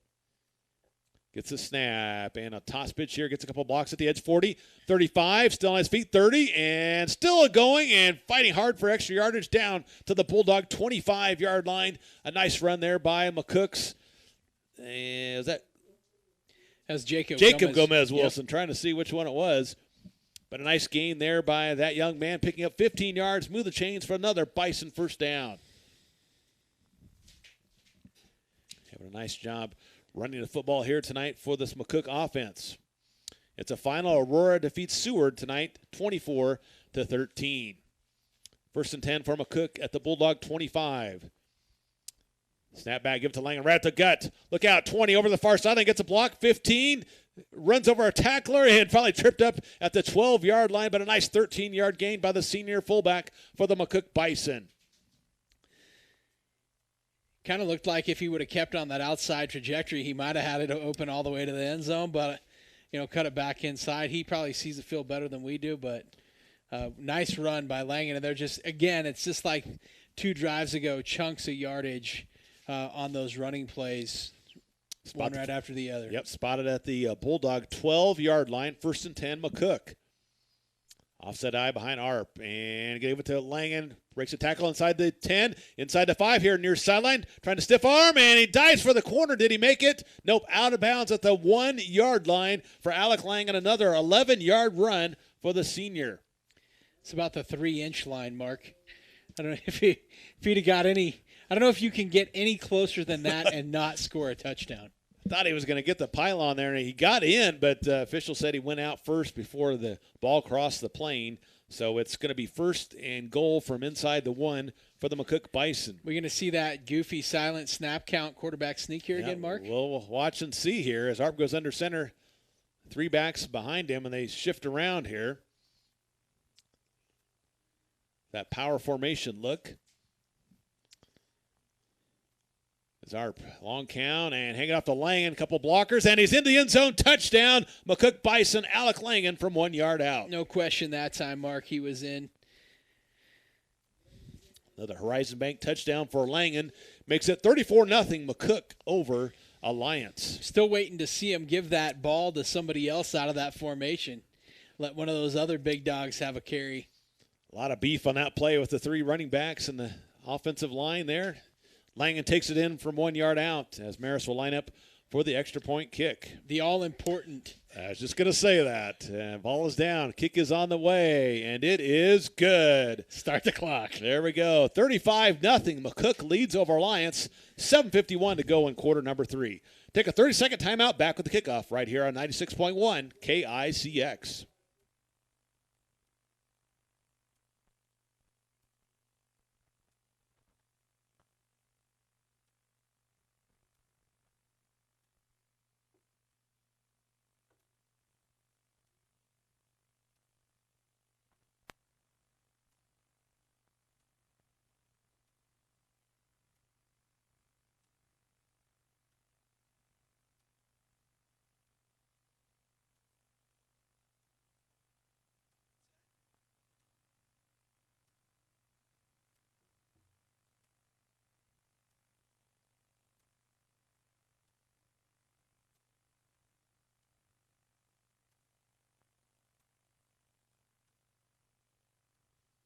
S1: Gets a snap and a toss pitch here. Gets a couple blocks at the edge. 40, 35, still on his feet. 30, and still going and fighting hard for extra yardage down to the Bulldog 25-yard line. A nice run there by McCooks. And that
S2: was Jacob
S1: Gomez-Wilson,
S2: yep.
S1: Trying to see which one it was. But a nice gain there by that young man, picking up 15 yards, move the chains for another Bison first down. Having a nice job running the football here tonight for this McCook offense. It's a final. Aurora defeats Seward tonight, 24-13. 1st and 10 for McCook at the Bulldog 25. Snap back, give it to Langen, right at the gut. Look out, 20 over the far sideline, gets a block, 15. Runs over a tackler and finally tripped up at the 12-yard line, but a nice 13-yard gain by the senior fullback for the McCook Bison.
S2: Kind of looked like if he would have kept on that outside trajectory, he might have had it open all the way to the end zone, but, cut it back inside. He probably sees the field better than we do, but nice run by Langen. And they're just, again, it's just like 2 drives ago, chunks of yardage on those running plays. One right after the other.
S1: Yep, spotted at the Bulldog 12-yard line. 1st and 10, McCook. Offset eye behind Arp. And gave it to Langen. Breaks a tackle inside the 10. Inside the 5 here near sideline. Trying to stiff arm, and he dives for the corner. Did he make it? Nope, out of bounds at the 1-yard line for Alec Langen. Another 11-yard run for the senior.
S2: It's about the 3-inch line, Mark. I don't know if he'd have got any. I don't know if you can get any closer than that and not score a touchdown.
S1: Thought he was going to get the pylon there, and he got in, but official said he went out first before the ball crossed the plane. So it's going to be 1st and goal from inside the 1 for the McCook Bison.
S2: We're going to see that goofy silent snap count quarterback sneak here again, Mark?
S1: We'll watch and see here as Arp goes under center. 3 backs behind him, and they shift around here. That power formation look. Arp, long count, and hanging off the Langen, couple blockers, and he's in the end zone, touchdown, McCook Bison, Alec Langen from 1 yard out.
S2: No question that time, Mark, he was in.
S1: Another Horizon Bank touchdown for Langen, makes it 34-0 McCook over Alliance.
S2: Still waiting to see him give that ball to somebody else out of that formation. Let one of those other big dogs have a carry.
S1: A lot of beef on that play with the 3 running backs and the offensive line there. Langen takes it in from 1 yard out as Maris will line up for the extra point kick.
S2: The all-important.
S1: I was just going to say that. Ball is down. Kick is on the way, and it is good.
S2: Start the clock.
S1: There we go. 35-0. McCook leads over Alliance. 7:51 to go in quarter number 3. Take a 30-second timeout. Back with the kickoff right here on 96.1 KICX.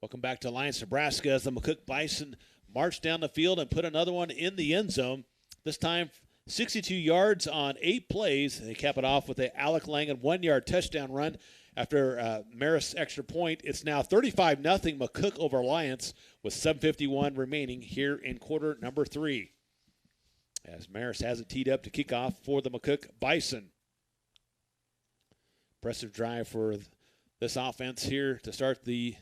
S1: Welcome back to Alliance, Nebraska, as the McCook Bison march down the field and put another one in the end zone. This time, 62 yards on 8 plays. They cap it off with a Alec Langen 1-yard touchdown run after Maris extra point. It's now 35-0 McCook over Alliance with 7:51 remaining here in quarter number 3. As Maris has it teed up to kick off for the McCook Bison. Impressive drive for this offense here to start the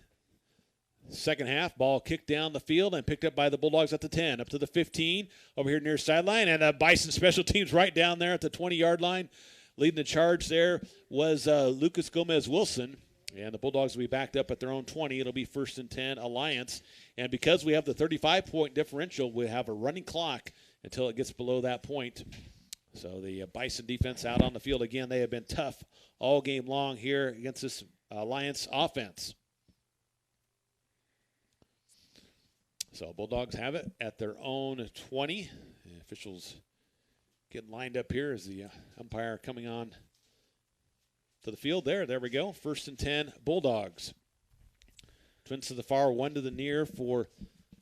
S1: Second half, ball kicked down the field and picked up by the Bulldogs at the 10, up to the 15, over here near sideline, and Bison special teams right down there at the 20-yard line. Leading the charge there was Lucas Gomez-Wilson, and the Bulldogs will be backed up at their own 20. It'll be 1st and 10 Alliance, and because we have the 35-point differential, we have a running clock until it gets below that point. So the Bison defense out on the field again. They have been tough all game long here against this Alliance offense. So Bulldogs have it at their own 20. The officials getting lined up here as the umpire coming on to the field there. There we go. 1st and 10 Bulldogs. Twins to the far, one to the near for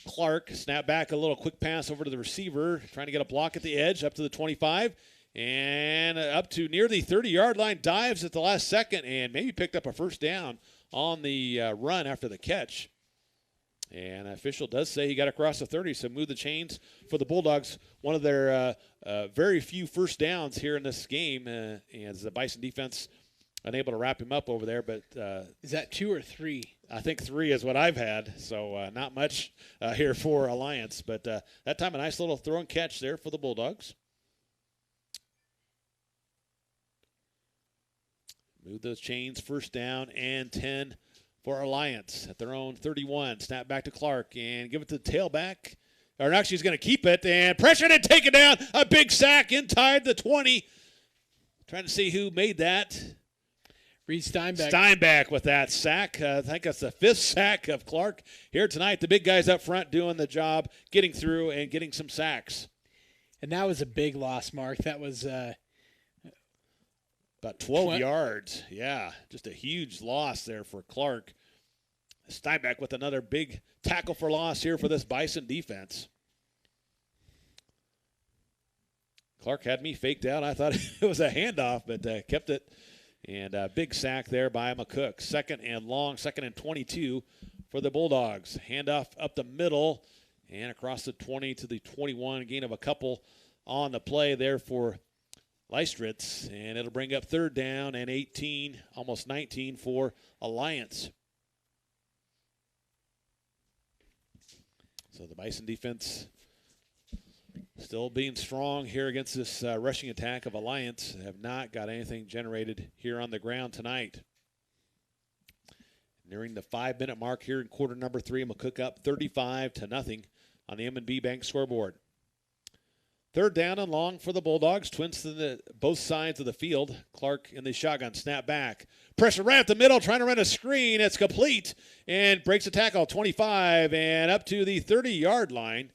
S1: Clark. Snap back, a little quick pass over to the receiver. Trying to get a block at the edge up to the 25. And up to near the 30-yard line. Dives at the last second and maybe picked up a first down on the run after the catch. And the official does say he got across the 30, so move the chains for the Bulldogs. One of their very few first downs here in this game, as the Bison defense unable to wrap him up over there. But
S2: is that 2 or 3?
S1: I think 3 is what I've had, so not much here for Alliance. But that time a nice little throw and catch there for the Bulldogs. Move those chains, first down and 10 for Alliance at their own 31. Snap back to Clark and give it to the tailback. Or actually, he's going to keep it and pressured and take it down. A big sack inside the 20. Trying to see who made that.
S2: Reed Steinbeck.
S1: Steinbeck with that sack. I think that's the 5th sack of Clark here tonight. The big guys up front doing the job, getting through and getting some sacks.
S2: And that was a big loss, Mark. That was
S1: about 12 yards. Yeah, just a huge loss there for Clark. Steinbeck with another big tackle for loss here for this Bison defense. Clark had me faked out. I thought it was a handoff, but kept it. And a big sack there by McCook. 2nd and long, 2nd and 22 for the Bulldogs. Handoff up the middle and across the 20 to the 21. Gain of a couple on the play there for Lystritz. And it'll bring up 3rd down and 18, almost 19 for Alliance. So the Bison defense still being strong here against this rushing attack of Alliance. Have not got anything generated here on the ground tonight. Nearing the 5-minute mark here in quarter number 3. McCook up 35-0 on the M&B Bank scoreboard. 3rd down and long for the Bulldogs. Twins to both sides of the field. Clark in the shotgun. Snap back. Pressure right up the middle. Trying to run a screen. It's complete. And breaks a tackle. 25 and up to the 30-yard line.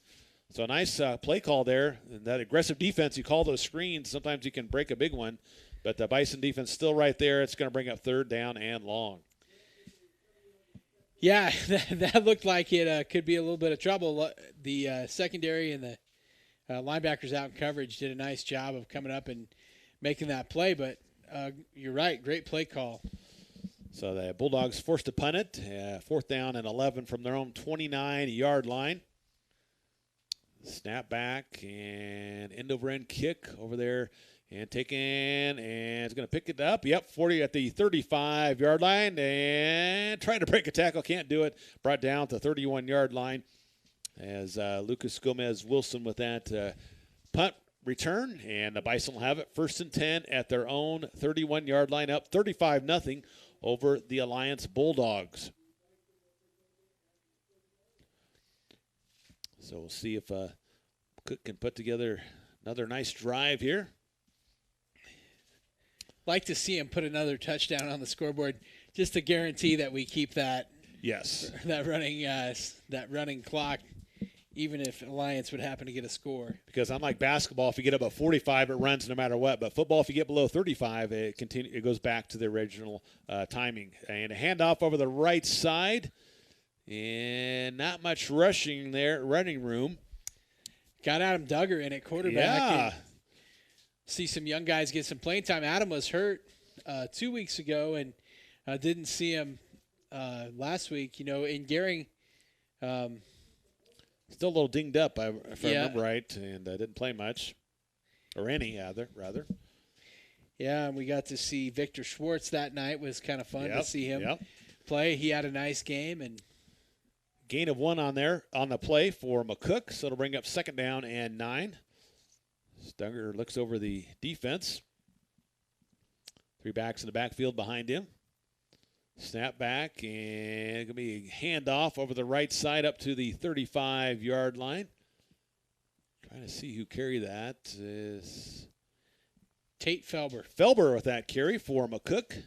S1: So a nice play call there. And that aggressive defense, you call those screens. Sometimes you can break a big one. But the Bison defense still right there. It's going to bring up 3rd down and long.
S2: Yeah, that looked like it could be a little bit of trouble. The secondary and the linebackers out in coverage did a nice job of coming up and making that play, but you're right, great play call.
S1: So the Bulldogs forced to punt it, 4th down and 11 from their own 29-yard line. Snap back and end-over-end kick over there and taken, and it's going to pick it up. Yep, 40 at the 35-yard line and trying to break a tackle, can't do it. Brought down to the 31-yard line. As Lucas Gomez-Wilson with that punt return. And the Bison will have it 1st and 10 at their own 31-yard line, up 35-0 over the Alliance Bulldogs. So we'll see if Cook can put together another nice drive here.
S2: Like to see him put another touchdown on the scoreboard just to guarantee that we keep that.
S1: Yes.
S2: That running clock. Even if Alliance would happen to get a score.
S1: Because unlike basketball, if you get above 45, it runs no matter what. But football, if you get below 35, it goes back to the original timing. And a handoff over the right side. And not much running room.
S2: Got Adam Duggar in at quarterback.
S1: Yeah.
S2: And see some young guys get some playing time. Adam was hurt 2 weeks ago and didn't see him last week. You know, in Gehring
S1: still a little dinged up, if I remember right, and didn't play much. Or any, rather.
S2: Yeah, and we got to see Victor Schwartz that night. It was kind of fun to see him play. He had a nice game, and
S1: Gain of 1 on the play for McCook, so it'll bring up 2nd down and 9. Duggar looks over the defense. 3 backs in the backfield behind him. Snap back, and going to be a handoff over the right side up to the 35-yard line. Trying to see who carried that. Is
S2: Tate Felber.
S1: Felber with that carry for McCook.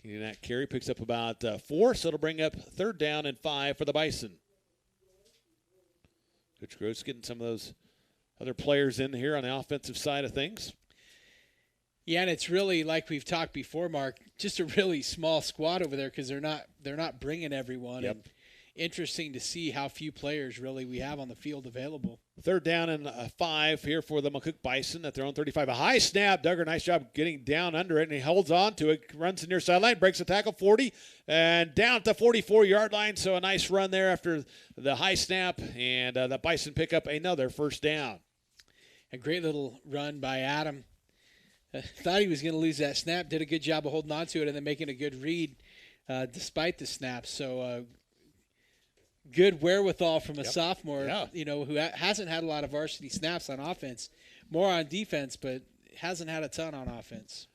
S1: Getting that carry, picks up about 4, so it'll bring up 3rd down and 5 for the Bison. Coach Gross getting some of those other players in here on the offensive side of things.
S2: Yeah, and it's really, like we've talked before, Mark, just a really small squad over there because they're not bringing everyone.
S1: Yep.
S2: And interesting to see how few players really we have on the field available.
S1: 3rd down and 5 here for the McCook Bison at their own 35. A high snap. Duggar, nice job getting down under it, and he holds on to it, runs the near sideline, breaks the tackle, 40, and down at the 44-yard line. So a nice run there after the high snap, and the Bison pick up another 1st down.
S2: A great little run by Adam. Thought he was going to lose that snap, did a good job of holding on to it and then making a good read despite the snap. So good wherewithal from a sophomore, who hasn't had a lot of varsity snaps on offense, more on defense, but hasn't had a ton on offense.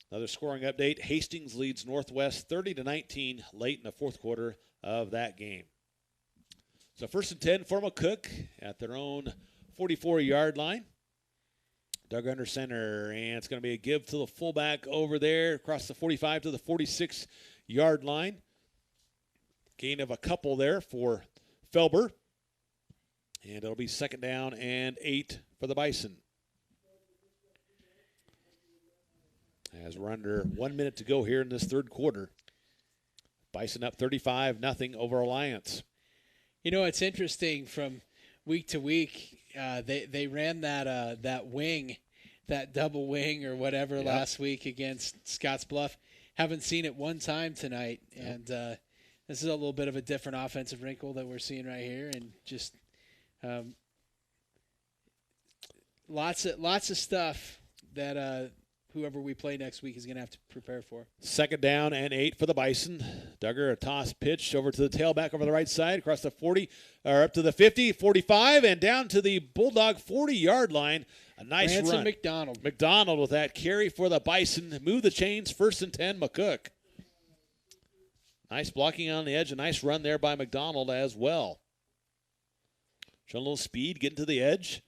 S1: Another scoring update. Hastings leads Northwest 30-19 late in the 4th quarter of that game. So 1st and 10 for McCook at their own 44-yard line. Duggar under center, and it's going to be a give to the fullback over there across the 45 to the 46-yard line. Gain of a couple there for Felber. And it'll be 2nd down and 8 for the Bison. As we're under 1 minute to go here in this 3rd quarter. Bison up 35-0 over Alliance.
S2: You know, it's interesting from week to week. They ran that wing, that double wing or whatever last week against Scottsbluff. Haven't seen it one time tonight, and this is a little bit of a different offensive wrinkle that we're seeing right here, and just lots of stuff that whoever we play next week is going to have to prepare for.
S1: 2nd down and 8 for the Bison. Duggar, a toss pitch over to the tailback over the right side, across the 40, or up to the 50, 45, and down to the Bulldog 40-yard line. A nice
S2: Ransom
S1: run.
S2: McDonald.
S1: McDonald with that carry for the Bison. Move the chains, 1st and 10, McCook. Nice blocking on the edge. A nice run there by McDonald as well. Showing a little speed, getting to the edge.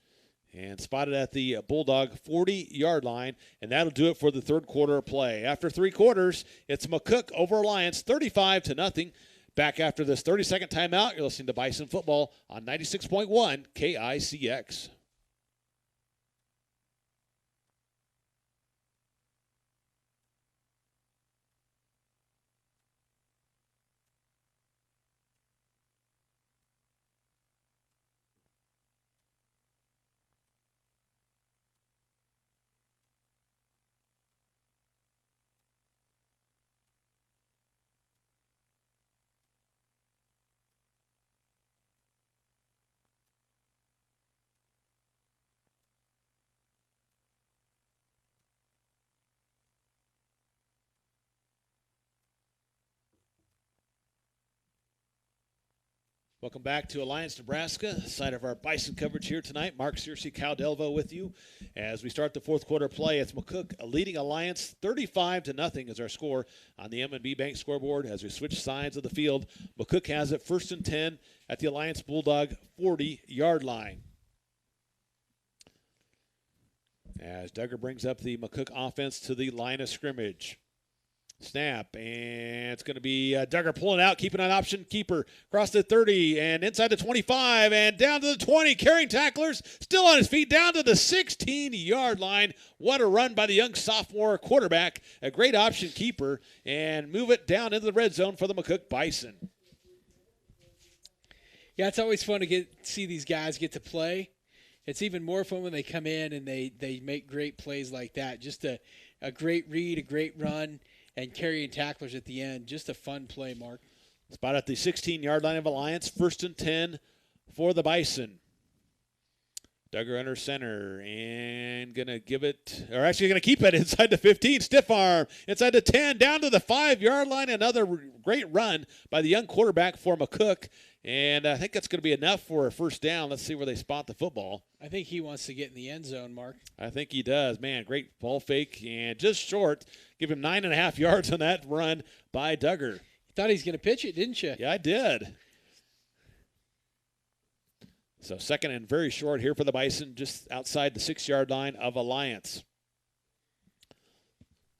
S1: And spotted at the Bulldog 40-yard line. And that'll do it for the 3rd quarter play. After 3 quarters, it's McCook over Alliance, 35-0. Back after this 30-second timeout, you're listening to Bison Football on 96.1 KICX. Welcome back to Alliance, Nebraska, side of our Bison coverage here tonight. Mark Searcy, Cal Delvo with you. As we start the 4th quarter play, it's McCook leading Alliance 35-0 is our score on the M&B Bank scoreboard. As we switch sides of the field, McCook has it 1st and 10 at the Alliance Bulldog 40-yard line. As Duggar brings up the McCook offense to the line of scrimmage. Snap, and it's going to be Duggar pulling out, keeping an option keeper across the 30 and inside the 25 and down to the 20. Carrying tacklers, still on his feet, down to the 16-yard line. What a run by the young sophomore quarterback. A great option keeper, and move it down into the red zone for the McCook Bison.
S2: Yeah, it's always fun to see these guys get to play. It's even more fun when they come in and they make great plays like that. Just a great read, a great run. And carrying tacklers at the end. Just a fun play, Mark.
S1: Spot at the 16-yard line of Alliance. 1st and 10 for the Bison. Duggar under center and going to give it, or actually going to keep it inside the 15. Stiff arm inside the 10, down to the 5-yard line. Another great run by the young quarterback for McCook. And I think that's going to be enough for a first down. Let's see where they spot the football.
S2: I think he wants to get in the end zone, Mark.
S1: I think he does. Man, great ball fake and just short. Give him 9.5 yards on that run by Duggar.
S2: You thought he was going to pitch it, didn't you?
S1: Yeah, I did. So second and very short here for the Bison, just outside the 6-yard line of Alliance.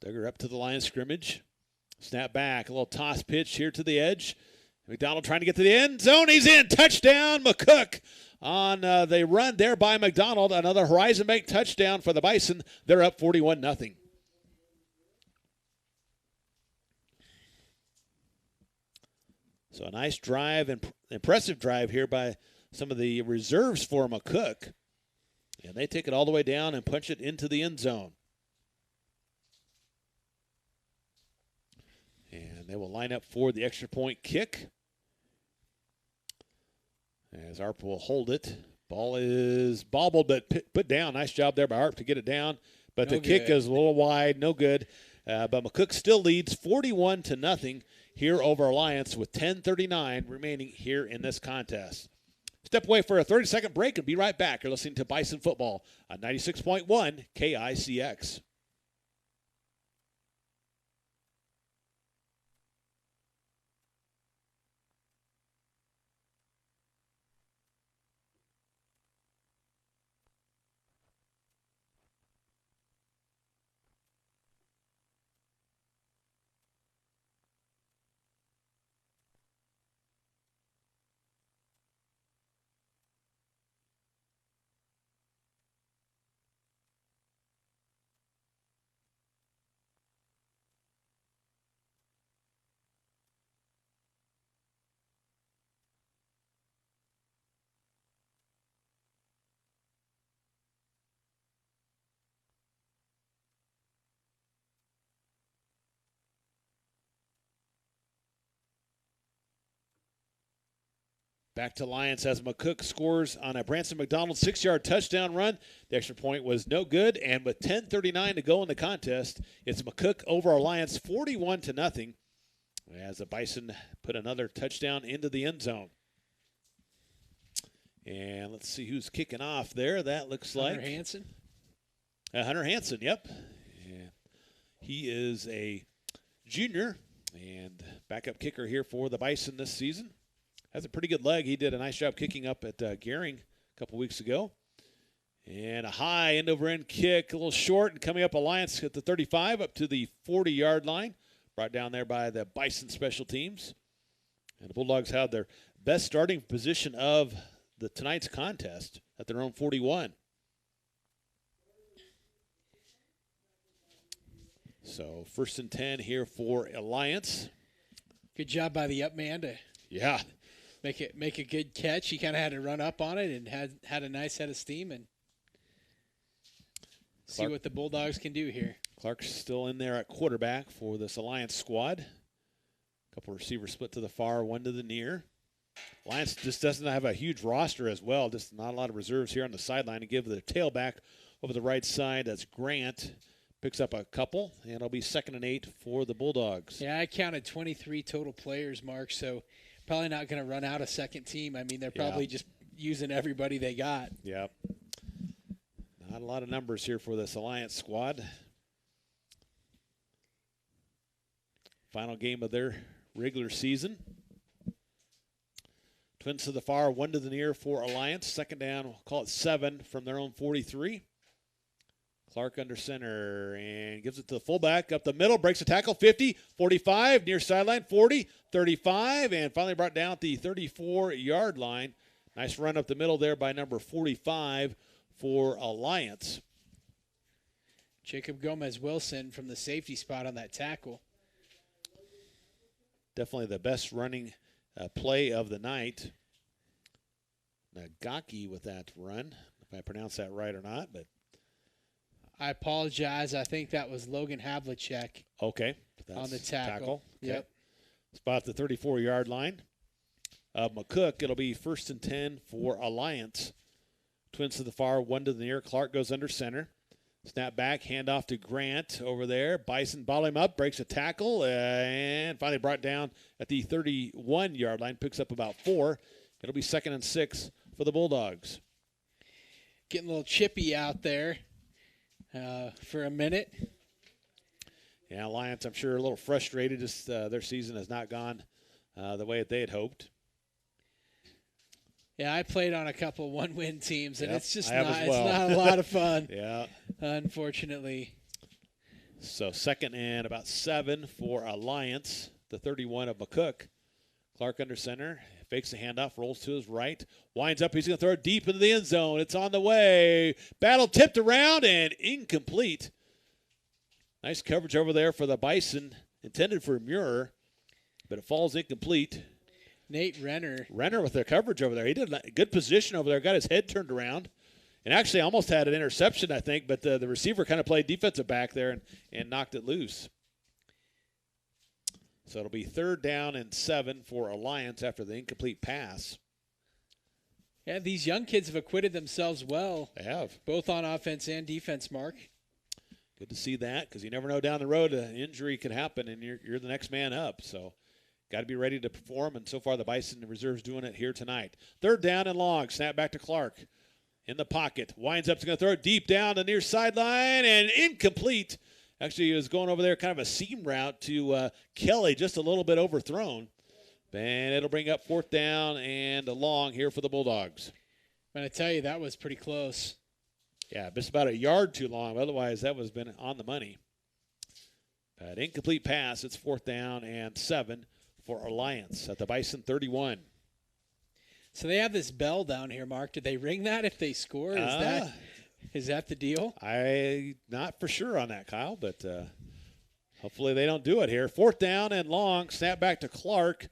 S1: Duggar up to the line of scrimmage. Snap back, a little toss pitch here to the edge. McDonald trying to get to the end zone. He's in. Touchdown, McCook on the run there by McDonald. Another Horizon Bank touchdown for the Bison. They're up 41-0. So a nice drive and impressive drive here by some of the reserves for McCook. And they take it all the way down and punch it into the end zone. And they will line up for the extra point kick. As Arp will hold it. Ball is bobbled but put down. Nice job there by Arp to get it down. But the kick is a little wide, no good. But McCook still leads 41-0 here over Alliance with 10:39 remaining here in this contest. Step away for a 30-second break and be right back. You're listening to Bison Football on 96.1 KICX. Back to Lions as McCook scores on a Branson McDonald 6-yard touchdown run. The extra point was no good, and with 10:39 to go in the contest, it's McCook over Alliance 41-0 as the Bison put another touchdown into the end zone. And let's see who's kicking off there. That looks like
S2: Hunter Hansen.
S1: Hunter Hansen, yep. Yeah. He is a junior and backup kicker here for the Bison this season. Has a pretty good leg. He did a nice job kicking up at Gehring a couple weeks ago. And a high end-over-end kick, a little short, and coming up Alliance at the 35 up to the 40-yard line. Brought down there by the Bison special teams. And the Bulldogs have their best starting position of tonight's contest at their own 41. So 1st and 10 here for Alliance.
S2: Good job by the up man to make a good catch. He kind of had to run up on it and had a nice head of steam and see what the Bulldogs can do here.
S1: Clark's still in there at quarterback for this Alliance squad. A couple receivers split to the far, one to the near. Alliance just doesn't have a huge roster as well. Just not a lot of reserves here on the sideline to give the tailback over the right side. That's Grant. Picks up a couple, and it'll be 2nd and 8 for the Bulldogs.
S2: Yeah, I counted 23 total players, Mark, so probably not going to run out a second team. I mean, they're probably just using everybody they got.
S1: Yep. Not a lot of numbers here for this Alliance squad. Final game of their regular season. Twins to the far, one to the near for Alliance. 2nd down, we'll call it 7 from their own 43. Clark under center and gives it to the fullback up the middle, breaks a tackle, 50, 45, near sideline, 40, 35, and finally brought down at the 34-yard line. Nice run up the middle there by number 45 for Alliance.
S2: Jacob Gomez-Wilson from the safety spot on that tackle.
S1: Definitely the best running play of the night. Nagaki with that run, if I pronounce that right or not, but
S2: I apologize. I think that was Logan Havlicek.
S1: Okay.
S2: On the tackle.
S1: Okay.
S2: Yep.
S1: Spot the 34-yard line. McCook, it'll be 1st and 10 for Alliance. Twins to the far, one to the near. Clark goes under center. Snap back, hand off to Grant over there. Bison ball him up, breaks a tackle, and finally brought down at the 31-yard line. Picks up about 4. It'll be 2nd and 6 for the Bulldogs.
S2: Getting a little chippy out there for a minute.
S1: Yeah, Alliance, I'm sure, a little frustrated. Just their season has not gone the way that they had hoped.
S2: Yeah, I played on a couple one-win teams, and it's just
S1: well.
S2: it's not a lot of fun.
S1: Yeah.
S2: Unfortunately.
S1: So 2nd and about 7 for Alliance, the 31 of McCook. Clark under center, fakes the handoff, rolls to his right, winds up. He's going to throw it deep into the end zone. It's on the way. Battle tipped around and incomplete. Nice coverage over there for the Bison, intended for Muir, but it falls incomplete.
S2: Nate Renner
S1: with their coverage over there. He did a good position over there, got his head turned around, and actually almost had an interception, I think, but the receiver kind of played defensive back there and knocked it loose. So it'll be 3rd down and 7 for Alliance after the incomplete pass.
S2: Yeah, these young kids have acquitted themselves well.
S1: They have.
S2: Both on offense and defense, Mark.
S1: Good to see that, because you never know down the road an injury could happen, and you're the next man up. So got to be ready to perform, and so far the Bison reserves doing it here tonight. 3rd down and long. Snap back to Clark. In the pocket. Winds up, going to throw it deep down the near sideline, and incomplete. Actually, he was going over there kind of a seam route to Kelly, just a little bit overthrown. And it'll bring up 4th down and a long here for the Bulldogs.
S2: But I tell you, that was pretty close.
S1: Yeah, just about a yard too long. Otherwise, that was been on the money. But incomplete pass. It's 4th down and 7 for Alliance at the Bison 31.
S2: So they have this bell down here, Mark. Did they ring that if they score? Is that the deal?
S1: I'm not for sure on that, Kyle, but hopefully they don't do it here. 4th down and long. Snap back to Clark.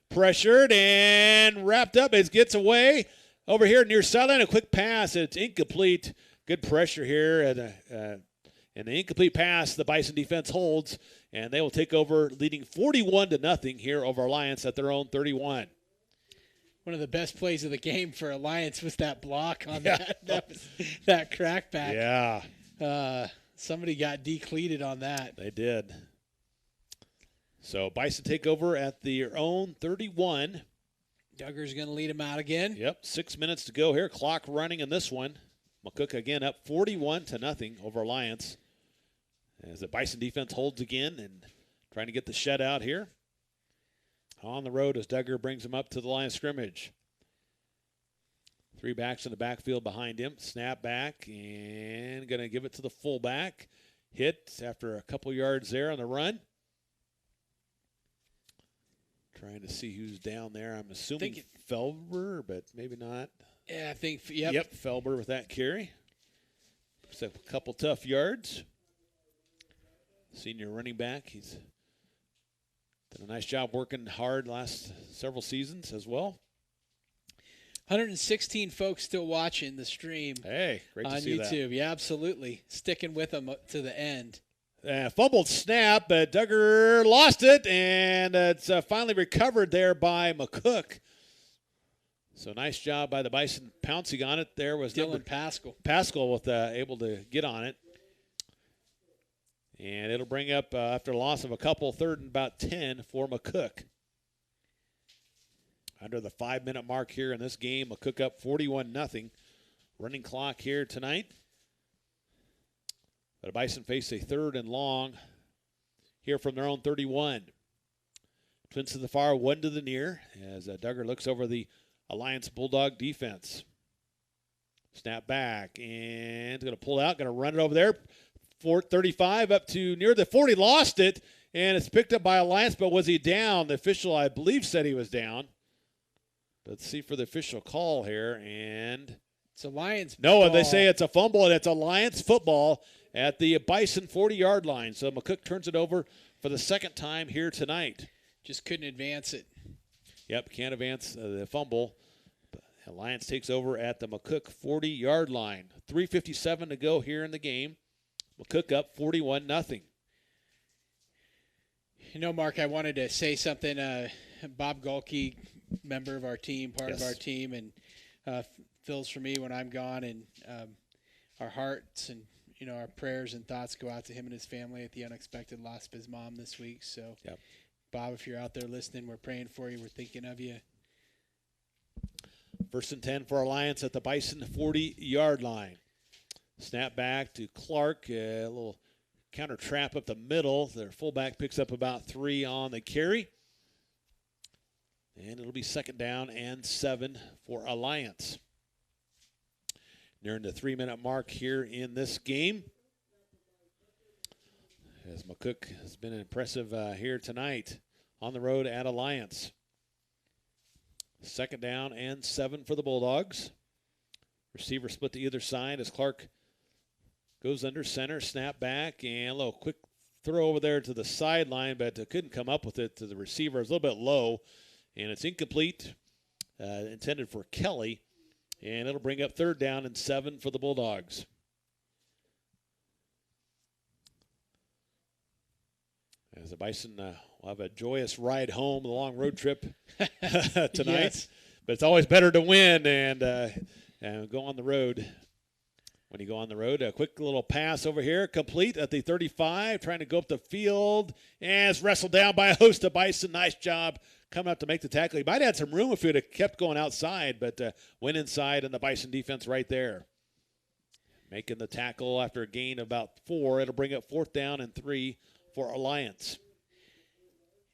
S1: Pressured and wrapped up. It gets away over here near sideline. A quick pass. It's incomplete. Good pressure here. And the incomplete pass, the Bison defense holds, and they will take over, leading 41-0 here over Alliance at their own 31.
S2: One of the best plays of the game for Alliance was that block on that crackback.
S1: Yeah.
S2: Somebody got decleated on that.
S1: They did. So Bison take over at their own 31.
S2: Duggar's going to lead him out again.
S1: Yep, 6 minutes to go here. Clock running in this one. McCook again up 41-0 over Alliance. As the Bison defense holds again and trying to get the shutout here. On the road as Duggar brings him up to the line of scrimmage. 3 backs in the backfield behind him. Snap back and going to give it to the fullback. Hit after a couple yards there on the run. Trying to see who's down there. I'm assuming Felber, but maybe not.
S2: Yeah, I think, yep.
S1: Yep, Felber with that carry. Just a couple tough yards. Senior running back. He's done a nice job working hard last several seasons as well.
S2: 116 folks still watching the stream.
S1: Hey, great to see
S2: that. On YouTube. Yeah, absolutely. Sticking with them to the end.
S1: Fumbled snap, but Duggar lost it, and it's finally recovered there by McCook. So nice job by the Bison pouncing on it. There was
S2: Dylan Pascal.
S1: Pascal with able to get on it. And it'll bring up, after a loss of a couple, 3rd and about 10 for McCook. Under the 5-minute mark here in this game, McCook up 41-0. Running clock here tonight. But the Bison face a 3rd and long here from their own 31. Twins to the far, one to the near, as Duggar looks over the Alliance Bulldog defense. Snap back, and going to pull out, going to run it over there. 35 up to near the 40, lost it, and it's picked up by Alliance, but was he down? The official, I believe, said he was down. Let's see for the official call here, and
S2: it's Alliance.
S1: No, they say it's a fumble, and it's Alliance football at the Bison 40-yard line. So McCook turns it over for the 2nd time here tonight.
S2: Just couldn't advance it.
S1: Yep, can't advance the fumble. Alliance takes over at the McCook 40-yard line. 3:57 to go here in the game. McCook up 41-0.
S2: You know, Mark, I wanted to say something. Bob Golke, member of our team, part of our team, and fills for me when I'm gone, and our hearts and our prayers and thoughts go out to him and his family at the unexpected loss of his mom this week. So,
S1: yep.
S2: Bob, if you're out there listening, we're praying for you. We're thinking of you.
S1: 1st and 10 for Alliance at the Bison 40-yard line. Snap back to Clark. A little counter trap up the middle. Their fullback picks up about 3 on the carry. And it'll be 2nd down and 7 for Alliance. Nearing the 3-minute mark here in this game. As McCook has been impressive here tonight on the road at Alliance. 2nd down and 7 for the Bulldogs. Receiver split to either side as Clark goes under center, snap back, and a little quick throw over there to the sideline, but couldn't come up with it to the receiver. It was a little bit low, and it's incomplete, intended for Kelly. And it'll bring up 3rd down and 7 for the Bulldogs. As the Bison will have a joyous ride home, the long road trip tonight.
S2: Yes.
S1: But it's always better to win and go on the road. When you go on the road, a quick little pass over here, complete at the 35, trying to go up the field. And it's wrestled down by a host of Bison. Nice job coming up to make the tackle. He might have had some room if he would have kept going outside, but went inside, and the Bison defense right there. Making the tackle after a gain of about 4. It'll bring up 4th down and 3 for Alliance.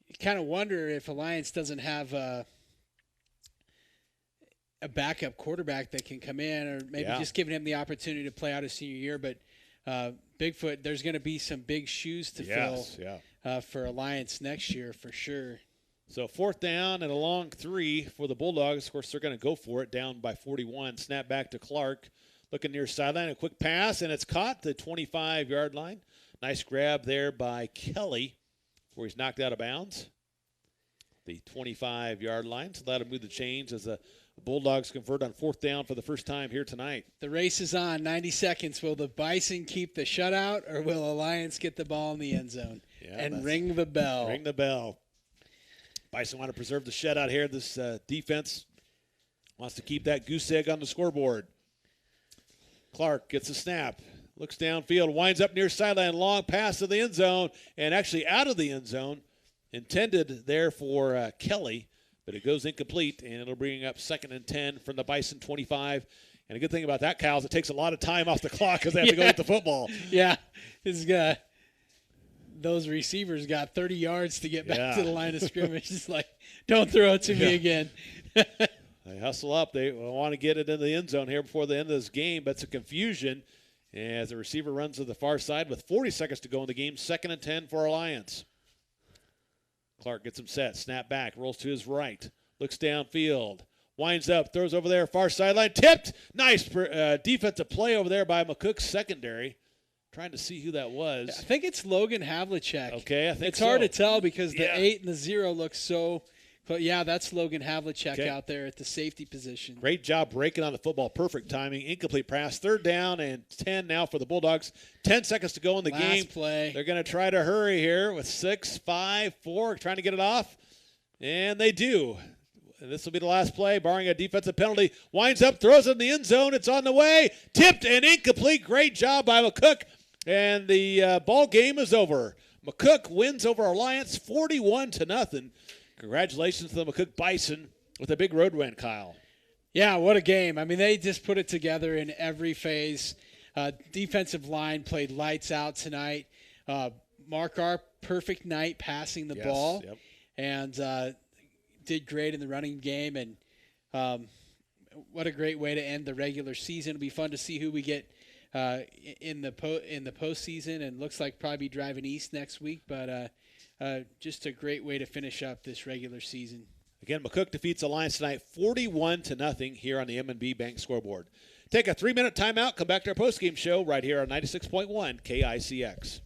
S2: You kind of wonder if Alliance doesn't have a backup quarterback that can come in, or maybe just giving him the opportunity to play out his senior year. But Bigfoot, there's going to be some big shoes to fill for Alliance next year for sure.
S1: So 4th down and a long 3 for the Bulldogs. Of course, they're going to go for it, down by 41. Snap back to Clark. Looking near sideline, a quick pass, and it's caught the 25-yard line. Nice grab there by Kelly before he's knocked out of bounds. The 25-yard line. So that'll move the chains as the Bulldogs convert on 4th down for the first time here tonight.
S2: The race is on. 90 seconds. Will the Bison keep the shutout, or will Alliance get the ball in the end zone and ring the bell?
S1: Ring the bell. Bison want to preserve the shutout here. This defense wants to keep that goose egg on the scoreboard. Clark gets a snap, looks downfield, winds up near sideline, long pass to the end zone, and actually out of the end zone, intended there for Kelly, but it goes incomplete, and it'll bring up 2nd and 10 from the Bison 25. And a good thing about that, Kyle, is it takes a lot of time off the clock because they have to go get the football.
S2: Yeah, those receivers got 30 yards to get back to the line of scrimmage. It's like, don't throw it to me again.
S1: They hustle up. They want to get it in the end zone here before the end of this game, but it's a confusion as the receiver runs to the far side with 40 seconds to go in the game. 2nd and 10 for Alliance. Clark gets him set. Snap back. Rolls to his right. Looks downfield. Winds up. Throws over there. Far sideline. Tipped. Nice defensive play over there by McCook's secondary. Trying to see who that was.
S2: I think it's Logan Havlicek.
S1: Okay, I think
S2: it's hard to tell because the 8 and the 0 look so. But yeah, that's Logan Havlicek out there at the safety position.
S1: Great job breaking on the football. Perfect timing. Incomplete pass. 3rd down and 10 now for the Bulldogs. 10 seconds to go in the game.
S2: Play.
S1: They're going to try to hurry here with 6, 5, 4, trying to get it off. And they do. And this will be the last play, barring a defensive penalty. Winds up, throws it in the end zone. It's on the way. Tipped and incomplete. Great job by McCook. And the ball game is over. McCook wins over Alliance 41-0. Congratulations to the McCook Bison with a big road win, Kyle.
S2: Yeah, what a game. I mean, they just put it together in every phase. Defensive line played lights out tonight. Mark R, perfect night passing the ball.
S1: Yep.
S2: And did great in the running game. And what a great way to end the regular season. It'll be fun to see who we get in the postseason, and looks like probably be driving east next week, but just a great way to finish up this regular season.
S1: Again, McCook defeats Alliance tonight 41-0 here on the M&B Bank scoreboard. Take a 3-minute timeout, come back to our postgame show right here on 96.1 KICX.